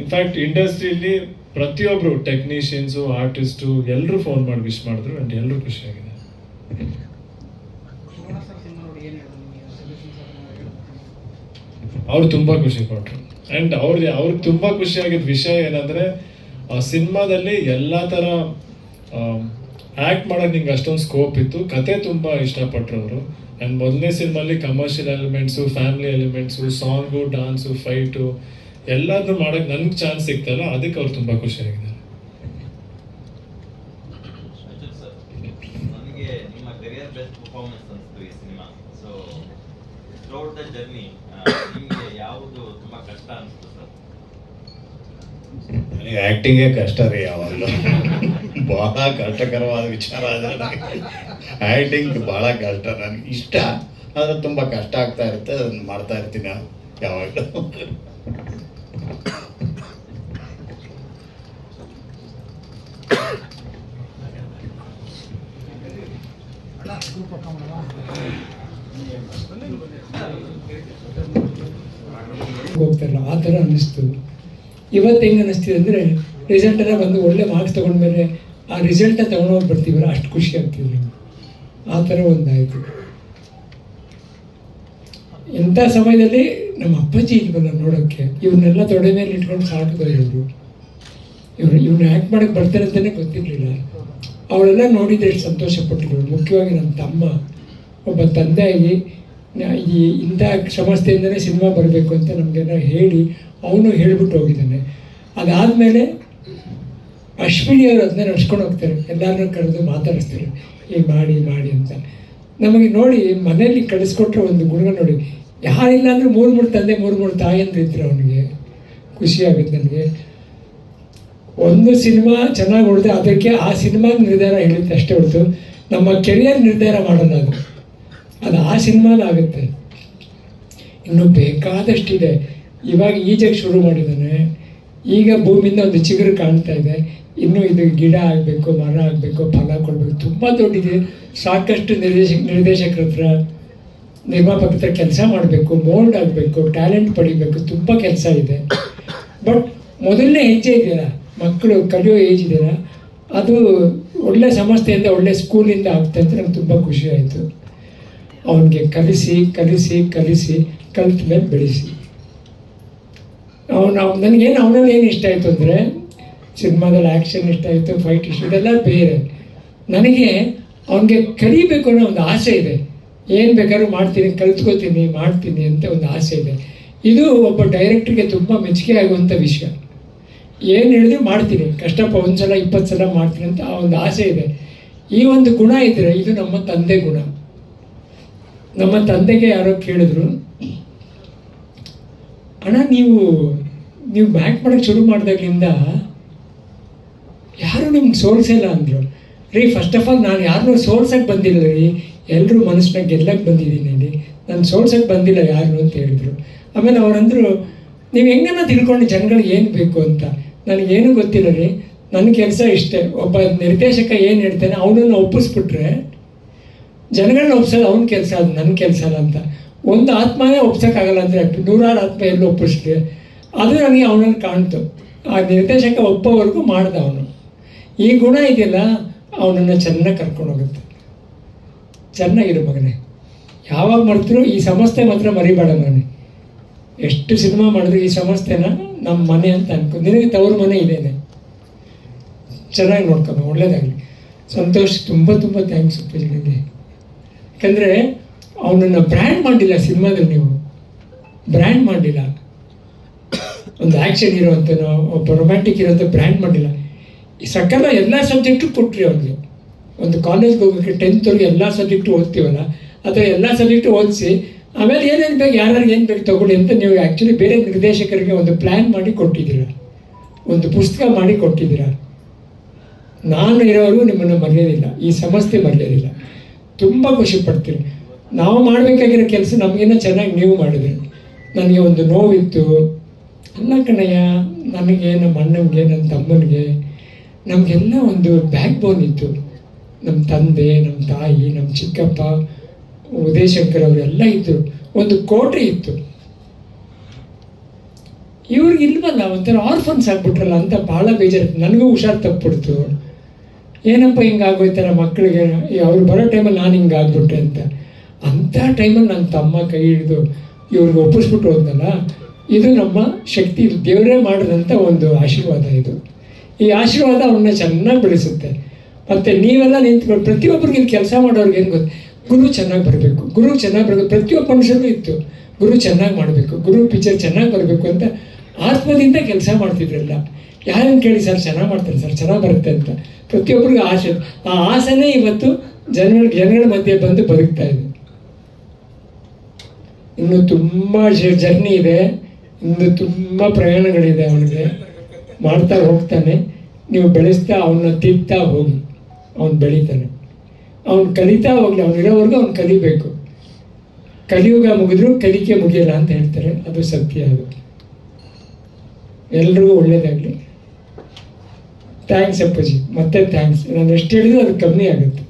Speaker 1: ಇನ್ಫ್ಯಾಕ್ಟ್ ಇಂಡಸ್ಟ್ರಿಯಲ್ಲಿ ಪ್ರತಿಯೊಬ್ರು ಟೆಕ್ನಿಷಿಯನ್ಸು, ಆರ್ಟಿಸ್ಟು ಎಲ್ಲರೂ ಫೋನ್ ಮಾಡಿ ವಿಶ್ ಮಾಡಿದ್ರು. ಆ್ಯಂಡ್ ಎಲ್ಲರೂ ಖುಷಿಯಾಗಿದೆ. ಅವ್ರು ತುಂಬಾ ಖುಷಿ ಪಟ್ರು. ಆ್ಯಂಡ್ ಅವ್ರಿಗೆ ತುಂಬಾ ಖುಷಿಯಾಗಿದ್ದ ವಿಷಯ ಏನಂದ್ರೆ, ಆ ಸಿನಿಮಾದಲ್ಲಿ ಎಲ್ಲಾ ತರ ಆಕ್ಟ್ ಮಾಡಕ್ ನಿಂಗೆ ಅಷ್ಟೊಂದು ಸ್ಕೋಪ್ ಇತ್ತು, ಕತೆ ತುಂಬಾ ಇಷ್ಟಪಟ್ರು ಅವರು. ಆ್ಯಂಡ್ ಮೊದಲನೇ ಸಿನಿಮಾಲಿ commercial elements, family elements, song, dance, fight ಎಲ್ಲದನ್ನು ಮಾಡಕ್ ನನ್ಗೆ ಚಾನ್ಸ್ ಸಿಗ್ತಲ್ಲ, ಅದಕ್ಕೆ ಅವ್ರು ತುಂಬಾ ಖುಷಿಯಾಗಿದ್ದಾರೆ.
Speaker 6: ನನಗೆ ನಿಮ್ಮ ಕರಿಯರ್ ಬೆಸ್ಟ್ ಪರ್ಫಾರ್ಮೆನ್ಸ್ ಅನಿಸ್ತು ಈ cinema. So throughout the journey ನಿಮಗೆ ಯಾವುದು ತುಂಬಾ ಕಷ್ಟ ಅನಿಸ್ತು ಸರ್?
Speaker 7: ನನಗೆ ಆ್ಯಕ್ಟಿಂಗೇ ಕಷ್ಟ ರೀ, ಯಾವಾಗಲೂ ಭಾಳ ಕಷ್ಟಕರವಾದ ವಿಚಾರ ಆದರೆ ಆ್ಯಕ್ಟಿಂಗ್ ಭಾಳ ಕಷ್ಟ. ನನಗೆ ಇಷ್ಟ, ಆದರೆ ತುಂಬ ಕಷ್ಟ ಆಗ್ತಾ ಇರುತ್ತೆ, ಅದನ್ನು ಮಾಡ್ತಾ ಇರ್ತೀನಿ ಯಾವಾಗಲೂ.
Speaker 8: ಹೋಗ್ತಾರಲ್ಲ ಆ ಥರ ಅನ್ನಿಸ್ತು. ಇವತ್ತು ಹೆಂಗೆ ಅನ್ನಿಸ್ತಿದೆ ಅಂದರೆ, ರಿಸಲ್ಟ್ ಎಲ್ಲ ಬಂದು ಒಳ್ಳೆ ಮಾರ್ಕ್ಸ್ ತೊಗೊಂಡ್ಮೇಲೆ ಆ ರಿಸಲ್ಟನ್ನ ತೊಗೊಂಡೋಗಿ ಬರ್ತೀವಲ್ಲ, ಅಷ್ಟು ಖುಷಿ ಆಗ್ತಿದೆ ನಮ್ಗೆ. ಆ ಥರ ಒಂದಾಯಿತು. ಇಂಥ ಸಮಯದಲ್ಲಿ ನಮ್ಮ ಅಪ್ಪಾಜಿ ಇಲ್ವಲ್ಲ ನೋಡೋಕ್ಕೆ, ಇವ್ರನ್ನೆಲ್ಲ ತೊಡೆ ಮೇಲೆ ಇಟ್ಕೊಂಡು ಸಾಕಿದ್ರು ಇವರು. ಇವ್ರನ್ನ ಆ್ಯಕ್ಟ್ ಮಾಡೋಕ್ಕೆ ಬರ್ತಾರೆ ಅಂತಲೇ ಗೊತ್ತಿರಲಿಲ್ಲ. ಅವಳೆಲ್ಲ ನೋಡಿದ್ರೆ ಎಷ್ಟು ಸಂತೋಷಪಟ್ಟಿದ್ರು. ಮುಖ್ಯವಾಗಿ ನನ್ನ ತಮ್ಮ ಒಬ್ಬ ತಂದೆಯಾಗಿ ಈ ಇಂಥ ಸಮಸ್ಯೆಯಿಂದಲೇ ಸಿನಿಮಾ ಬರಬೇಕು ಅಂತ ನಮಗೆಲ್ಲ ಹೇಳಿ ಅವನು ಹೇಳಿಬಿಟ್ಟು ಹೋಗಿದ್ದಾನೆ. ಅದಾದಮೇಲೆ ಅಶ್ವಿನಿ ಅವರು ಅದನ್ನ ನಡ್ಸ್ಕೊಂಡು ಹೋಗ್ತಾರೆ, ಎಲ್ಲರನ್ನೂ ಕರೆದು ಮಾತಾಡಿಸ್ತಾರೆ, ಈಗ ಮಾಡಿ ಮಾಡಿ ಅಂತ. ನಮಗೆ ನೋಡಿ ಮನೆಯಲ್ಲಿ ಕಳಿಸ್ಕೊಟ್ರೆ ಒಂದು ಗುಣ ನೋಡಿ, ಯಾರಿಲ್ಲ ಅಂದರೆ 3 ತಂದೆ 3 ತಾಯಿಯಂದ್ರು ಇದ್ರು ಅವನಿಗೆ. ಖುಷಿ ಆಗುತ್ತೆ ನನಗೆ. ಒಂದು ಸಿನಿಮಾ ಚೆನ್ನಾಗಿ ಹೊಡೆದ್ರೆ ಅದಕ್ಕೆ ಆ ಸಿನಿಮಾಗೆ ನಿರ್ಧಾರ ಹೇಳಿದ್ದೆ ಅಷ್ಟೇ ಹೊರತು ನಮ್ಮ ಕೆರಿಯರ್ ನಿರ್ಧಾರ ಮಾಡೋಣ. ಅದು ಆ ಸಿನಿಮಾದಾಗುತ್ತೆ. ಇನ್ನೂ ಬೇಕಾದಷ್ಟಿದೆ. ಇವಾಗ ಈಜಕ್ಕೆ ಶುರು ಮಾಡಿದ್ದಾನೆ. ಈಗ ಭೂಮಿಯಿಂದ ಒಂದು ಚಿಗುರು ಕಾಣ್ತಾ ಇದೆ. ಇನ್ನೂ ಇದು ಗಿಡ ಆಗಬೇಕು, ಮರ ಆಗಬೇಕು, ಫಲ ಕೊಡಬೇಕು, ತುಂಬ ದೊಡ್ಡಿದೆ. ಸಾಕಷ್ಟು ನಿರ್ದೇಶಕರ ಹತ್ರ, ನಿರ್ಮಾಪಕರ ಹತ್ರ ಕೆಲಸ ಮಾಡಬೇಕು, ಮೋಲ್ಡ್ ಆಗಬೇಕು, ಟ್ಯಾಲೆಂಟ್ ಪಡಿಬೇಕು, ತುಂಬ ಕೆಲಸ ಇದೆ. ಬಟ್ ಮೊದಲನೇ ಹೆಜ್ಜೆ ಇದೆಯಲ್ಲ, ಮಕ್ಕಳು ಕಲಿಯೋ ಏಜ್ ಇದೆಯಲ್ಲ, ಅದು ಒಳ್ಳೆ ಸಂಸ್ಥೆಯಿಂದ ಒಳ್ಳೆ ಸ್ಕೂಲಿಂದ ಆಗ್ತಾ ಇತ್ತು. ನಂಗೆ ತುಂಬ ಖುಷಿ ಆಯಿತು. ಅವನಿಗೆ ಕಲಿಸಿ ಕಲಿಸಿ ಕಲಿಸಿ ಕಲಿತ ಮೇಲೆ ಬೆಳೆಸಿ. ನನಗೇನು ಅವನಲ್ಲಿ ಏನು ಇಷ್ಟ ಆಯಿತು ಅಂದರೆ, ಸಿನಿಮಾದಲ್ಲಿ ಆ್ಯಕ್ಷನ್ ಇಷ್ಟ ಆಯಿತು, ಫೈಟ್ ಇಷ್ಟ, ಇದೆಲ್ಲ ಬೇರೆ. ನನಗೆ ಅವನಿಗೆ ಕಲಿಬೇಕು ಅನ್ನೋ ಒಂದು ಆಸೆ ಇದೆ. ಏನು ಬೇಕಾದ್ರೂ ಮಾಡ್ತೀನಿ, ಕಲಿತ್ಕೋತೀನಿ, ಮಾಡ್ತೀನಿ ಅಂತ ಒಂದು ಆಸೆ ಇದೆ. ಇದು ಒಬ್ಬ ಡೈರೆಕ್ಟ್ರಿಗೆ ತುಂಬ ಮೆಚ್ಚುಗೆ ಆಗುವಂಥ ವಿಷಯ. ಏನು ಹೇಳಿದ್ರು ಮಾಡ್ತೀನಿ, ಕಷ್ಟಪ್ಪ 1 ಸಲ 20 ಸಲ ಮಾಡ್ತೀನಿ ಅಂತ ಆ ಒಂದು ಆಸೆ ಇದೆ. ಈ ಒಂದು ಗುಣ ಇದ್ದರೆ ಇದು ನಮ್ಮ ತಂದೆ ಗುಣ. ನಮ್ಮ ತಂದೆಗೆ ಯಾರೋ ಕೇಳಿದ್ರು, ಅಣ್ಣ ನೀವು ಬ್ಯಾಕ್ ಮಾಡೋಕ್ಕೆ ಶುರು ಮಾಡಿದಾಗಲಿಂದ ಯಾರು ನಿಮ್ಗೆ ಸೋಲ್ಸಿಲ್ಲ ಅಂದರು. ರೀ, ಫಸ್ಟ್ ಆಫ್ ಆಲ್ ನಾನು ಯಾರನ್ನೂ ಸೋಲ್ಸಕ್ಕೆ ಬಂದಿಲ್ಲ ರೀ, ಎಲ್ಲರೂ ಮನಸ್ಸನ್ನ ಗೆಲ್ಲಕ್ಕೆ ಬಂದಿದ್ದೀನಿ ರೀ, ನಾನು ಸೋಲ್ಸಕ್ಕೆ ಬಂದಿಲ್ಲ ಯಾರು ಅಂತ ಹೇಳಿದ್ರು. ಆಮೇಲೆ ಅವರಂದರು, ನೀವು ಹೆಂಗನ್ನ ತಿಳ್ಕೊಂಡು ಜನಗಳಿಗೆ ಏನು ಬೇಕು ಅಂತ. ನನಗೇನು ಗೊತ್ತಿಲ್ಲ ರೀ, ನನ್ನ ಕೆಲಸ ಇಷ್ಟೇ. ಒಬ್ಬ ನಿರ್ದೇಶಕ ಏನು ಹೇಳ್ತಾನೆ ಅವನನ್ನು ಒಪ್ಪಿಸ್ಬಿಟ್ರೆ ಜನಗಳನ್ನ ಒಪ್ಸೋದು ಅವನ ಕೆಲಸ, ಅದು ನನ್ನ ಕೆಲಸ ಅಲ್ಲ ಅಂತ. ಒಂದು ಆತ್ಮನೇ ಒಪ್ಸೋಕ್ಕಾಗಲ್ಲ ಅಂದರೆ 100 ಆತ್ಮ ಎಲ್ಲೂ ಒಪ್ಪಿಸ್ಲಿ. ಅದು ನನಗೆ ಅವನಲ್ಲಿ ಕಾಣ್ತು. ಆ ನಿರ್ದೇಶಕ ಒಪ್ಪೋವರೆಗೂ ಮಾಡ್ದ ಅವನು. ಈ ಗುಣ ಇದೆಯಲ್ಲ, ಅವನನ್ನು ಚೆನ್ನಾಗಿ ಕರ್ಕೊಂಡು ಹೋಗುತ್ತೆ. ಚೆನ್ನಾಗಿರು ಮಗನೇ, ಯಾವಾಗ ಮಾಡ್ತಿರೋ ಈ ಸಂಸ್ಥೆ ಮಾತ್ರ ಮರಿಬೇಡ ಮಗನೇ. ಎಷ್ಟು ಸಿನಿಮಾ ಮಾಡಿದ್ರು ಈ ಸಂಸ್ಥೆನ ನಮ್ಮ ಮನೆ ಅಂತ ಅನ್ಕೊ. ನಿನಗೆ ತವ್ರ ಮನೆ ಇದೇನೆ, ಚೆನ್ನಾಗಿ ನೋಡ್ಕೊಂಡು ಒಳ್ಳೇದಾಗಲಿ. ಸಂತೋಷ್, ತುಂಬ ತುಂಬ ಥ್ಯಾಂಕ್ಸ್ ಅಪ್ಪಾಜಿ ನಿಮಗೆ. ಯಾಕಂದರೆ ಅವನನ್ನು ಬ್ರ್ಯಾಂಡ್ ಮಾಡಿಲ್ಲ ಸಿನಿಮಾದಲ್ಲಿ, ನೀವು ಬ್ರ್ಯಾಂಡ್ ಮಾಡಿಲ್ಲ. ಒಂದು ಆ್ಯಕ್ಷನ್ ಇರೋವಂಥನೋ ಒಬ್ಬ ರೊಮ್ಯಾಂಟಿಕ್ ಇರೋಂಥ ಬ್ರ್ಯಾಂಡ್ ಮಾಡಿಲ್ಲ. ಈ ಸಕಲ ಎಲ್ಲ ಸಬ್ಜೆಕ್ಟು ಕೊಟ್ರಿ ಅವ್ರಿಗೆ. ಒಂದು ಕಾಲೇಜ್ಗೆ ಹೋಗೋಕ್ಕೆ 10th ಎಲ್ಲ ಸಬ್ಜೆಕ್ಟು ಓದ್ತೀವಲ್ಲ, ಅಥವಾ ಎಲ್ಲ ಸಬ್ಜೆಕ್ಟು ಓದಿಸಿ ಆಮೇಲೆ ಏನೇನು ಬೇಕು, ಯಾರ್ಯಾರಿಗೆ ಏನು ಬೇಕು ತಗೊಳ್ಳಿ ಅಂತ ನೀವು ಆ್ಯಕ್ಚುಲಿ ಬೇರೆ ನಿರ್ದೇಶಕರಿಗೆ ಒಂದು ಪ್ಲ್ಯಾನ್ ಮಾಡಿ ಕೊಟ್ಟಿದ್ದೀರ, ಒಂದು ಪುಸ್ತಕ ಮಾಡಿ ಕೊಟ್ಟಿದ್ದೀರ. ನಾನು ಇರೋವರೆಗೂ ನಿಮ್ಮನ್ನು ಮರೆಯೋದಿಲ್ಲ, ಈ ಸಂಸ್ಥೆ ಮರೆಯೋದಿಲ್ಲ. ತುಂಬ ಖುಷಿ ಪಡ್ತೀನಿ. ನಾವು ಮಾಡಬೇಕಾಗಿರೋ ಕೆಲಸ ನಮಗೇನೋ ಚೆನ್ನಾಗಿ ನೀವು ಮಾಡಿದ್ರಿ. ನನಗೆ ಒಂದು ನೋವಿತ್ತು, ಅಲ್ಲ ಕಣಯ್ಯ, ನನಗೆ, ನಮ್ಮ ಅಣ್ಣನಿಗೆ, ನನ್ನ ತಮ್ಮನಿಗೆ, ನಮಗೆಲ್ಲ ಒಂದು ಬ್ಯಾಕ್ ಬೋನ್ ಇತ್ತು. ನಮ್ಮ ತಂದೆ, ನಮ್ಮ ತಾಯಿ, ನಮ್ಮ ಚಿಕ್ಕಪ್ಪ, ಉದಯಶಂಕರ್ ಅವರೆಲ್ಲ ಇದ್ದರು. ಒಂದು ಕೋಟೆ ಇತ್ತು. ಇವ್ರಿಗೆ ಇಲ್ವಲ್ಲ, ಒಂಥರ ಆರ್ಫನ್ಸ್ ಆಗ್ಬಿಟ್ರಲ್ಲ ಅಂತ ಭಾಳ ಬೇಜಾರಿತ್ತು. ನನಗೂ ಹುಷಾರು ತಪ್ಪಿಬಿಡ್ತು. ಏನಪ್ಪ ಹಿಂಗಾಗೋಯ್ತಾರ ಮಕ್ಕಳಿಗೆ, ಅವ್ರು ಬರೋ ಟೈಮಲ್ಲಿ ನಾನು ಹಿಂಗೆ ಆಗ್ಬಿಟ್ಟೆ ಅಂತ. ಅಂಥ ಟೈಮಲ್ಲಿ ನನ್ನ ತಮ್ಮ ಕೈ ಹಿಡಿದು ಇವ್ರಿಗೆ ಒಪ್ಪಿಸ್ಬಿಟ್ಟು ಹೋದ್ನಲ್ಲ, ಇದು ನಮ್ಮ ಶಕ್ತಿ, ಇದು ದೇವರೇ ಮಾಡಿದಂಥ ಒಂದು ಆಶೀರ್ವಾದ. ಇದು ಈ ಆಶೀರ್ವಾದ ಅವ್ರನ್ನ ಚೆನ್ನಾಗಿ ಬೆಳೆಸುತ್ತೆ. ಮತ್ತು ನೀವೆಲ್ಲ ನಿಂತ್ಕೊಂಡು ಪ್ರತಿಯೊಬ್ಬರಿಗೆ ಕೆಲಸ ಮಾಡೋರ್ಗೆ ಏನು ಗೊತ್ತು, ಗುರು ಚೆನ್ನಾಗಿ ಬರಬೇಕು, ಗುರು ಚೆನ್ನಾಗಿ ಬರಬೇಕು. ಪ್ರತಿಯೊಬ್ಬ ಮನುಷ್ಯನೂ ಇತ್ತು, ಗುರು ಚೆನ್ನಾಗಿ ಮಾಡಬೇಕು, ಗುರು ಪಿಕ್ಚರ್ ಚೆನ್ನಾಗಿ ಬರಬೇಕು ಅಂತ ಆತ್ಮದಿಂದ ಕೆಲಸ ಮಾಡ್ತಿದ್ರಲ್ಲ. ಯಾರನ್ನು ಕೇಳಿ ಸರ್ ಚೆನ್ನಾಗಿ ಮಾಡ್ತಾರೆ ಸರ್, ಚೆನ್ನಾಗಿ ಬರುತ್ತೆ ಅಂತ ಪ್ರತಿಯೊಬ್ಬರಿಗೂ ಆಸೆ. ಆ ಆಸೆನೇ ಇವತ್ತು ಜನಗಳ ಮಧ್ಯೆ ಬಂದು ಬದುಕ್ತಾ ಇದೆ. ಇನ್ನು ತುಂಬ ಜರ್ನಿ ಇದೆ, ಇನ್ನು ತುಂಬ ಪ್ರಯಾಣಗಳಿದೆ. ಅವನಿಗೆ ಮಾಡ್ತಾ ಹೋಗ್ತಾನೆ, ನೀವು ಬೆಳೆಸ್ತಾ ಅವನ್ನ ತಿಂತಾ ಹೋಗಿ, ಅವನು ಬೆಳೀತಾನೆ. ಅವನು ಕಲಿತಾ ಹೋಗ್ಲಿ, ಅವನಿರೋವರೆಗೂ ಅವ್ನು ಕಲಿಬೇಕು. ಕಲಿಯುಗ ಮುಗಿದ್ರು ಕಲಿಕೆ ಮುಗಿಯಲ್ಲ ಅಂತ ಹೇಳ್ತಾರೆ, ಅದು ಸತ್ಯ. ಅದು ಎಲ್ರಿಗೂ ಒಳ್ಳೇದಾಗಲಿ. ಥ್ಯಾಂಕ್ಸ್ ಅಪ್ಪಾಜಿ, ಮತ್ತೆ ಥ್ಯಾಂಕ್ಸ್. ನಾನು ಎಷ್ಟು ಹೇಳಿದ್ರು ಅದು ಕಮ್ಮಿ ಆಗುತ್ತೆ.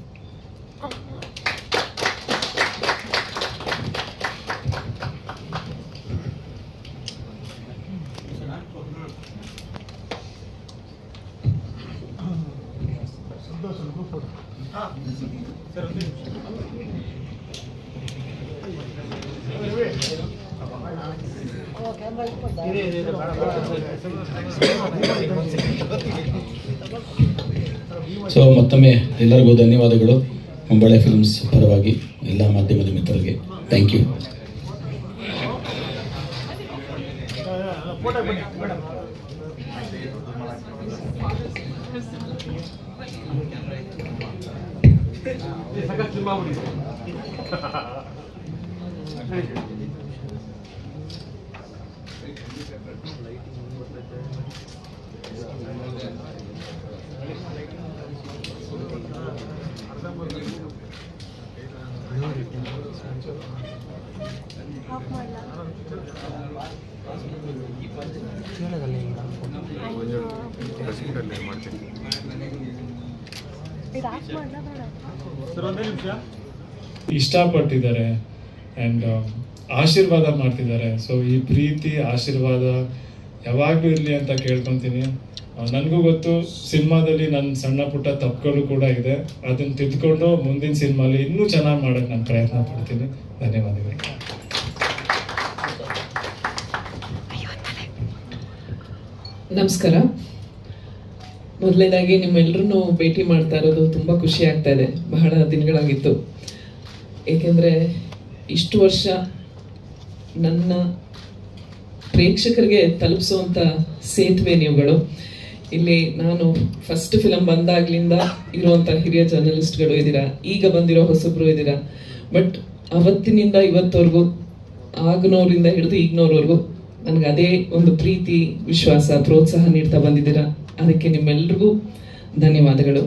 Speaker 9: ಸೊ ಮತ್ತೊಮ್ಮೆ ಎಲ್ಲರಿಗೂ ಧನ್ಯವಾದಗಳು. ಹೊಂಬಾಳೆ ಫಿಲ್ಮ್ಸ್ ಪರವಾಗಿ ಎಲ್ಲ ಮಾಧ್ಯಮದ ಮಿತ್ರರಿಗೆ ಥ್ಯಾಂಕ್ ಯು.
Speaker 1: ಇಷ್ಟಪಟ್ಟಿದ್ದಾರೆ ಆ್ಯಂಡ್ ಆಶೀರ್ವಾದ ಮಾಡ್ತಿದ್ದಾರೆ. ಸೊ ಈ ಪ್ರೀತಿ ಆಶೀರ್ವಾದ ಯಾವಾಗಲೂ ಇರಲಿ ಅಂತ ಕೇಳ್ಕೊತೀನಿ. ನನಗೂ ಗೊತ್ತು ಸಿನಿಮಾದಲ್ಲಿ ನನ್ನ ಸಣ್ಣ ಪುಟ್ಟ ತಪ್ಪುಗಳು ಕೂಡ ಇದೆ, ಅದನ್ನು ತಿದ್ದುಕೊಂಡು ಮುಂದಿನ ಸಿನಿಮಾಲಿ ಇನ್ನೂ ಚೆನ್ನಾಗಿ ಮಾಡೋಕ್ಕೆ ನಾನು ಪ್ರಯತ್ನ ಪಡ್ತೀನಿ. ಧನ್ಯವಾದಗಳು.
Speaker 2: ನಮಸ್ಕಾರ. ಮೊದಲನೇದಾಗಿ ನಿಮ್ಮೆಲ್ಲರೂ ಭೇಟಿ ಮಾಡ್ತಾ ಇರೋದು ತುಂಬ ಖುಷಿ ಆಗ್ತಾ ಇದೆ. ಬಹಳ ದಿನಗಳಾಗಿತ್ತು, ಏಕೆಂದರೆ ಇಷ್ಟು ವರ್ಷ ನನ್ನ ಪ್ರೇಕ್ಷಕರಿಗೆ ತಲುಪಿಸುವಂಥ ಸೇತುವೆ ನೀವುಗಳು. ಇಲ್ಲಿ ನಾನು ಫಸ್ಟ್ ಫಿಲಮ್ ಬಂದಾಗ್ಲಿಂದ ಇರುವಂಥ ಹಿರಿಯ ಜರ್ನಲಿಸ್ಟ್ಗಳು ಇದ್ದೀರಾ, ಈಗ ಬಂದಿರೋ ಹೊಸಬ್ರು ಇದ್ದೀರಾ. ಬಟ್ ಅವತ್ತಿನಿಂದ ಇವತ್ತವರೆಗೂ, ಆಗನೋರಿಂದ ಹಿಡಿದು ಈಗಿನವ್ರವರೆಗೂ ನನಗೆ ಅದೇ ಒಂದು ಪ್ರೀತಿ, ವಿಶ್ವಾಸ, ಪ್ರೋತ್ಸಾಹ ನೀಡ್ತಾ ಬಂದಿದ್ದೀರಾ. ಅದಕ್ಕೆ ನಿಮ್ಮೆಲ್ರಿಗೂ ಧನ್ಯವಾದಗಳು.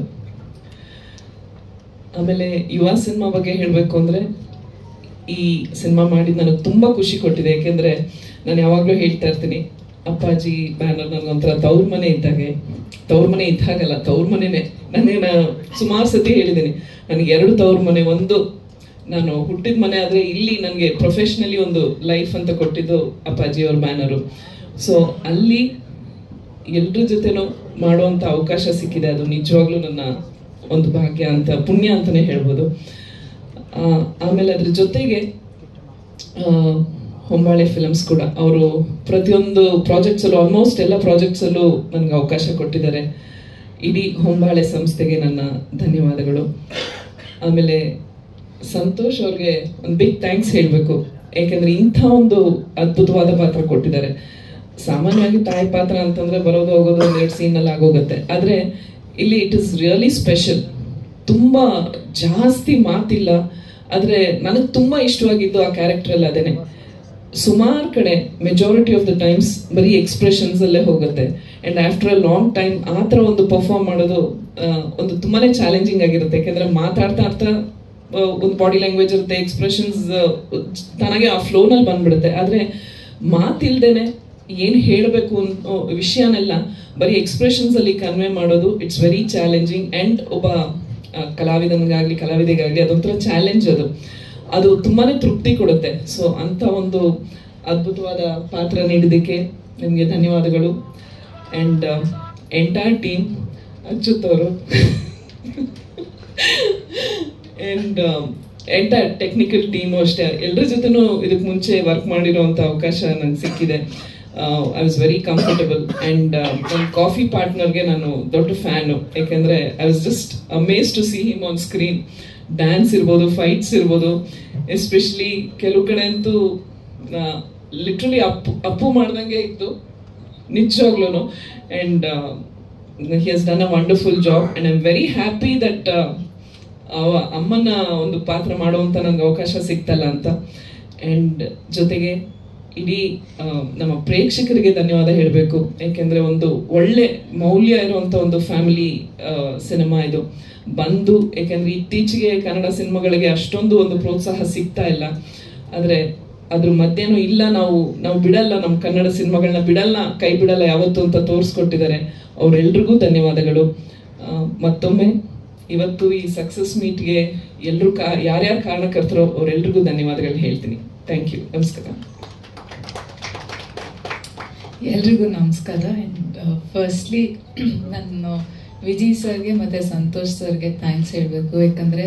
Speaker 2: ಆಮೇಲೆ ಯುವ ಸಿನಿಮಾ ಬಗ್ಗೆ ಹೇಳಬೇಕು ಅಂದರೆ, ಈ ಸಿನಿಮಾ ಮಾಡಿ ನನಗೆ ತುಂಬ ಖುಷಿ ಕೊಟ್ಟಿದೆ. ಏಕೆಂದರೆ ನಾನು ಯಾವಾಗಲೂ ಹೇಳ್ತಾ ಇರ್ತೀನಿ, ಅಪ್ಪಾಜಿ ಬ್ಯಾನರ್ ನನಗೊಂಥರ ತವ್ರ ಮನೆ ಇದ್ದಾಗೆ. ತವ್ರ ಮನೆ ಇದ್ದಾಗಲ್ಲ, ತವ್ರ ಮನೆನೇ. ನಾನೇನು ಸುಮಾರು ಸತಿ ಹೇಳಿದ್ದೀನಿ, ನನಗೆ 2 ತವ್ರ ಮನೆ. ಒಂದು ನಾನು ಹುಟ್ಟಿದ ಮನೆ, ಆದರೆ ಇಲ್ಲಿ ನನಗೆ ಪ್ರೊಫೆಷ್ನಲಿ ಒಂದು ಲೈಫ್ ಅಂತ ಕೊಟ್ಟಿದ್ದು ಅಪ್ಪಾಜಿಯವ್ರ ಬ್ಯಾನರು. ಸೊ ಅಲ್ಲಿ ಎಲ್ಲರ ಜೊತೆನೂ ಮಾಡುವಂಥ ಅವಕಾಶ ಸಿಕ್ಕಿದೆ. ಅದು ನಿಜವಾಗ್ಲೂ ನನ್ನ ಒಂದು ಭಾಗ್ಯ ಅಂತ, ಪುಣ್ಯ ಅಂತಲೇ ಹೇಳ್ಬೋದು. ಆಮೇಲೆ ಅದ್ರ ಜೊತೆಗೆ ಹೊಂಬಾಳೆ ಫಿಲಮ್ಸ್ ಕೂಡ ಅವರು ಪ್ರತಿಯೊಂದು ಪ್ರಾಜೆಕ್ಟ್ಸಲ್ಲೂ, ಆಲ್ಮೋಸ್ಟ್ ಎಲ್ಲ ಪ್ರಾಜೆಕ್ಟ್ಸಲ್ಲೂ ನನಗೆ ಅವಕಾಶ ಕೊಟ್ಟಿದ್ದಾರೆ. ಇಡೀ ಹೊಂಬಾಳೆ ಸಂಸ್ಥೆಗೆ ನನ್ನ ಧನ್ಯವಾದಗಳು. ಆಮೇಲೆ ಸಂತೋಷ್ ಅವ್ರಿಗೆ ಒಂದು ಬಿಗ್ ಥ್ಯಾಂಕ್ಸ್ ಹೇಳಬೇಕು. ಏಕೆಂದರೆ ಇಂಥ ಒಂದು ಅದ್ಭುತವಾದ ಪಾತ್ರ ಕೊಟ್ಟಿದ್ದಾರೆ. ಸಾಮಾನ್ಯವಾಗಿ ತಾಯಿ ಪಾತ್ರ ಅಂತಂದರೆ ಬರೋದು ಹೋಗೋದು 1-2 ಸೀನಲ್ಲಿ ಆಗೋಗುತ್ತೆ. ಆದರೆ ಇಲ್ಲಿ ಇಟ್ ಇಸ್ ರಿಯಲಿ ಸ್ಪೆಷಲ್. ತುಂಬ ಜಾಸ್ತಿ ಮಾತಿಲ್ಲ, ಆದರೆ ನನಗೆ ತುಂಬ ಇಷ್ಟವಾಗಿದ್ದು ಆ ಕ್ಯಾರೆಕ್ಟ್ರಲ್ಲಿ ಅದೇನೆ. ಸುಮಾರು ಕಡೆ ಮೆಜಾರಿಟಿ ಆಫ್ ದ ಟೈಮ್ಸ್ ಬರೀ ಎಕ್ಸ್ಪ್ರೆಷನ್ಸ್ ಅಲ್ಲೇ ಹೋಗುತ್ತೆ. And after a long time ಆ ಥರ ಒಂದು ಪರ್ಫಾರ್ಮ್ ಮಾಡೋದು ಒಂದು ತುಂಬಾ ಚಾಲೆಂಜಿಂಗ್ ಆಗಿರುತ್ತೆ. ಯಾಕೆಂದರೆ ಮಾತಾಡ್ತಾ ಒಂದು ಬಾಡಿ ಲ್ಯಾಂಗ್ವೇಜ್ ಇರುತ್ತೆ, ಎಕ್ಸ್ಪ್ರೆಷನ್ಸ್ ತನಗೆ ಆ ಫ್ಲೋನಲ್ಲಿ ಬಂದ್ಬಿಡುತ್ತೆ. ಆದರೆ ಮಾತಿಲ್ದೇನೆ ಏನು ಹೇಳಬೇಕು ಅನ್ನೋ ವಿಷಯನೆಲ್ಲ ಬರೀ ಎಕ್ಸ್ಪ್ರೆಷನ್ಸ್ ಅಲ್ಲಿ ಕನ್ವೆ ಮಾಡೋದು ಇಟ್ಸ್ ವೆರಿ ಚಾಲೆಂಜಿಂಗ್. ಆ್ಯಂಡ್ ಒಬ್ಬ ಕಲಾವಿದನಿಗಾಗಲಿ ಕಲಾವಿದೆಗಾಗಲಿ ಅದೊಂಥರ ಚಾಲೆಂಜ್. ಅದು ತುಂಬಾ ತೃಪ್ತಿ ಕೊಡುತ್ತೆ. ಸೊ ಅಂಥ ಒಂದು ಅದ್ಭುತವಾದ ಪಾತ್ರ ನೀಡಿದ್ದಕ್ಕೆ ನಿಮಗೆ ಧನ್ಯವಾದಗಳು. ಆ್ಯಂಡ್ ಎಂಟೈರ್ ಟೀಮ್, ಅಚ್ಯುತ್ ಅವರು ಆ್ಯಂಡ್ ಎಂಟೈರ್ ಟೆಕ್ನಿಕಲ್ ಟೀಮು ಅಷ್ಟೇ, ಎಲ್ಲರ ಜೊತೆನೂ ಇದಕ್ಕೆ ಮುಂಚೆ ವರ್ಕ್ ಮಾಡಿರೋವಂಥ ಅವಕಾಶ ನನಗೆ ಸಿಕ್ಕಿದೆ. I was very comfortable. And ನನ್ನ ಕಾಫಿ ಪಾರ್ಟ್ನರ್ಗೆ ನಾನು ದೊಡ್ಡ ಫ್ಯಾನು. ಯಾಕೆಂದರೆ I was just amaze to see him on screen. Dance ಇರ್ಬೋದು, ಫೈಟ್ಸ್ ಇರ್ಬೋದು, ಎಸ್ಪೆಷಲಿ ಕೆಲವು ಕಡೆ ಅಂತೂ ಲಿಟ್ರಲಿ ಅಪ್ಪು ಮಾಡ್ದಂಗೆ ಇತ್ತು ನಿಜವಾಗ್ಲೂ. And he has done a wonderful job. And I am very happy that ಅಮ್ಮನ ಒಂದು ಪಾತ್ರ ಮಾಡುವಂಥ ನನಗೆ ಅವಕಾಶ ಸಿಗ್ತಲ್ಲ ಅಂತ. ಆ್ಯಂಡ್ ಜೊತೆಗೆ ಇಡೀ ನಮ್ಮ ಪ್ರೇಕ್ಷಕರಿಗೆ ಧನ್ಯವಾದ ಹೇಳಬೇಕು. ಯಾಕೆಂದರೆ ಒಂದು ಒಳ್ಳೆ ಮೌಲ್ಯ ಇರುವಂಥ ಒಂದು ಫ್ಯಾಮಿಲಿ ಸಿನಿಮಾ ಇದು ಬಂದು. ಯಾಕೆಂದರೆ ಇತ್ತೀಚೆಗೆ ಕನ್ನಡ ಸಿನಿಮಾಗಳಿಗೆ ಅಷ್ಟೊಂದು ಒಂದು ಪ್ರೋತ್ಸಾಹ ಸಿಗ್ತಾ ಇಲ್ಲ. ಆದರೆ ಅದ್ರ ಮಧ್ಯನೂ ಇಲ್ಲ, ನಾವು ಬಿಡಲ್ಲ, ನಮ್ಮ ಕನ್ನಡ ಸಿನಿಮಾಗಳನ್ನ ಬಿಡಲ್ಲ, ಕೈ ಬಿಡಲ್ಲ ಯಾವತ್ತು ಅಂತ ತೋರಿಸ್ಕೊಟ್ಟಿದ್ದಾರೆ. ಅವರೆಲ್ರಿಗೂ ಧನ್ಯವಾದಗಳು. ಮತ್ತೊಮ್ಮೆ ಇವತ್ತು ಈ ಸಕ್ಸಸ್ ಮೀಟ್ಗೆ ಎಲ್ಲರೂ ಯಾರ್ಯಾರು ಕಾರಣಕರ್ತರೋ ಅವರೆಲ್ರಿಗೂ ಧನ್ಯವಾದಗಳು ಹೇಳ್ತೀನಿ. Thank you. ನಮಸ್ಕಾರ.
Speaker 10: ಎಲ್ರಿಗೂ ನಮಸ್ಕಾರ. ಆ್ಯಂಡ್ ಫಸ್ಟ್ಲಿ ನಾನು ವಿಜಯ್ ಸರ್ಗೆ ಮತ್ತು ಸಂತೋಷ್ ಸರ್ಗೆ ಥ್ಯಾಂಕ್ಸ್ ಹೇಳಬೇಕು. ಯಾಕಂದರೆ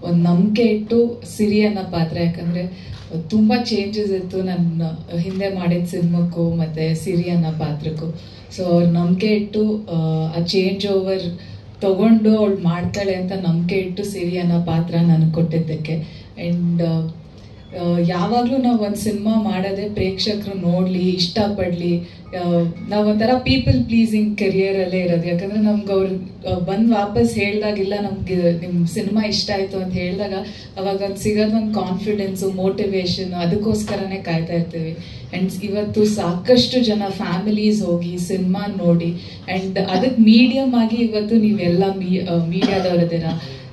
Speaker 10: ಒಂದು ನಂಬಿಕೆ ಇಟ್ಟು ಸಿರಿ ಅನ್ನೋ ಪಾತ್ರ, ಯಾಕಂದರೆ ತುಂಬ ಚೇಂಜಸ್ ಇತ್ತು ನನ್ನ ಹಿಂದೆ ಮಾಡಿದ ಸಿನಿಮಾಕ್ಕೂ ಮತ್ತು ಸಿರಿ ಅನ್ನೋ ಪಾತ್ರಕ್ಕೂ. ಸೊ ಅವ್ರು ನಂಬಿಕೆ ಇಟ್ಟು ಆ ಚೇಂಜ್ ಓವರ್ ತಗೊಂಡು ಅವಳು ಮಾಡ್ತಾಳೆ ಅಂತ ನಂಬಿಕೆ ಇಟ್ಟು ಸಿರಿ ಅನ್ನೋ ಪಾತ್ರ ನನಗೆ ಕೊಟ್ಟಿದ್ದಕ್ಕೆ. ಆ್ಯಂಡ್ ಯಾವಾಗಲೂ ನಾವು ಒಂದು ಸಿನಿಮಾ ಮಾಡೋದೇ ಪ್ರೇಕ್ಷಕರು ನೋಡಲಿ, ಇಷ್ಟಪಡಲಿ. ನಾವು ಒಂಥರ ಪೀಪಲ್ ಪ್ಲೀಸಿಂಗ್ ಕೆರಿಯರಲ್ಲೇ ಇರೋದು. ಯಾಕಂದರೆ ನಮ್ಗೆ ಅವ್ರು ಬಂದು ವಾಪಸ್ ಹೇಳಿದಾಗಿಲ್ಲ ನಮ್ಗೆ ನಿಮ್ಮ ಸಿನಿಮಾ ಇಷ್ಟ ಆಯಿತು ಅಂತ ಹೇಳಿದಾಗ ಅವಾಗ ಒಂದು ಸಿಗೋದು ಒಂದು ಕಾನ್ಫಿಡೆನ್ಸು, ಮೋಟಿವೇಶನ್, ಅದಕ್ಕೋಸ್ಕರನೇ ಕಾಯ್ತಾ ಇರ್ತೀವಿ. ಆ್ಯಂಡ್ ಇವತ್ತು ಸಾಕಷ್ಟು ಜನ ಫ್ಯಾಮಿಲೀಸ್ ಹೋಗಿ ಸಿನಿಮಾ ನೋಡಿ, ಆ್ಯಂಡ್ ಅದಕ್ಕೆ ಮೀಡಿಯಮ್ ಆಗಿ ಇವತ್ತು ನೀವೆಲ್ಲ ಮೀಡಿಯಾದವರದಿರ,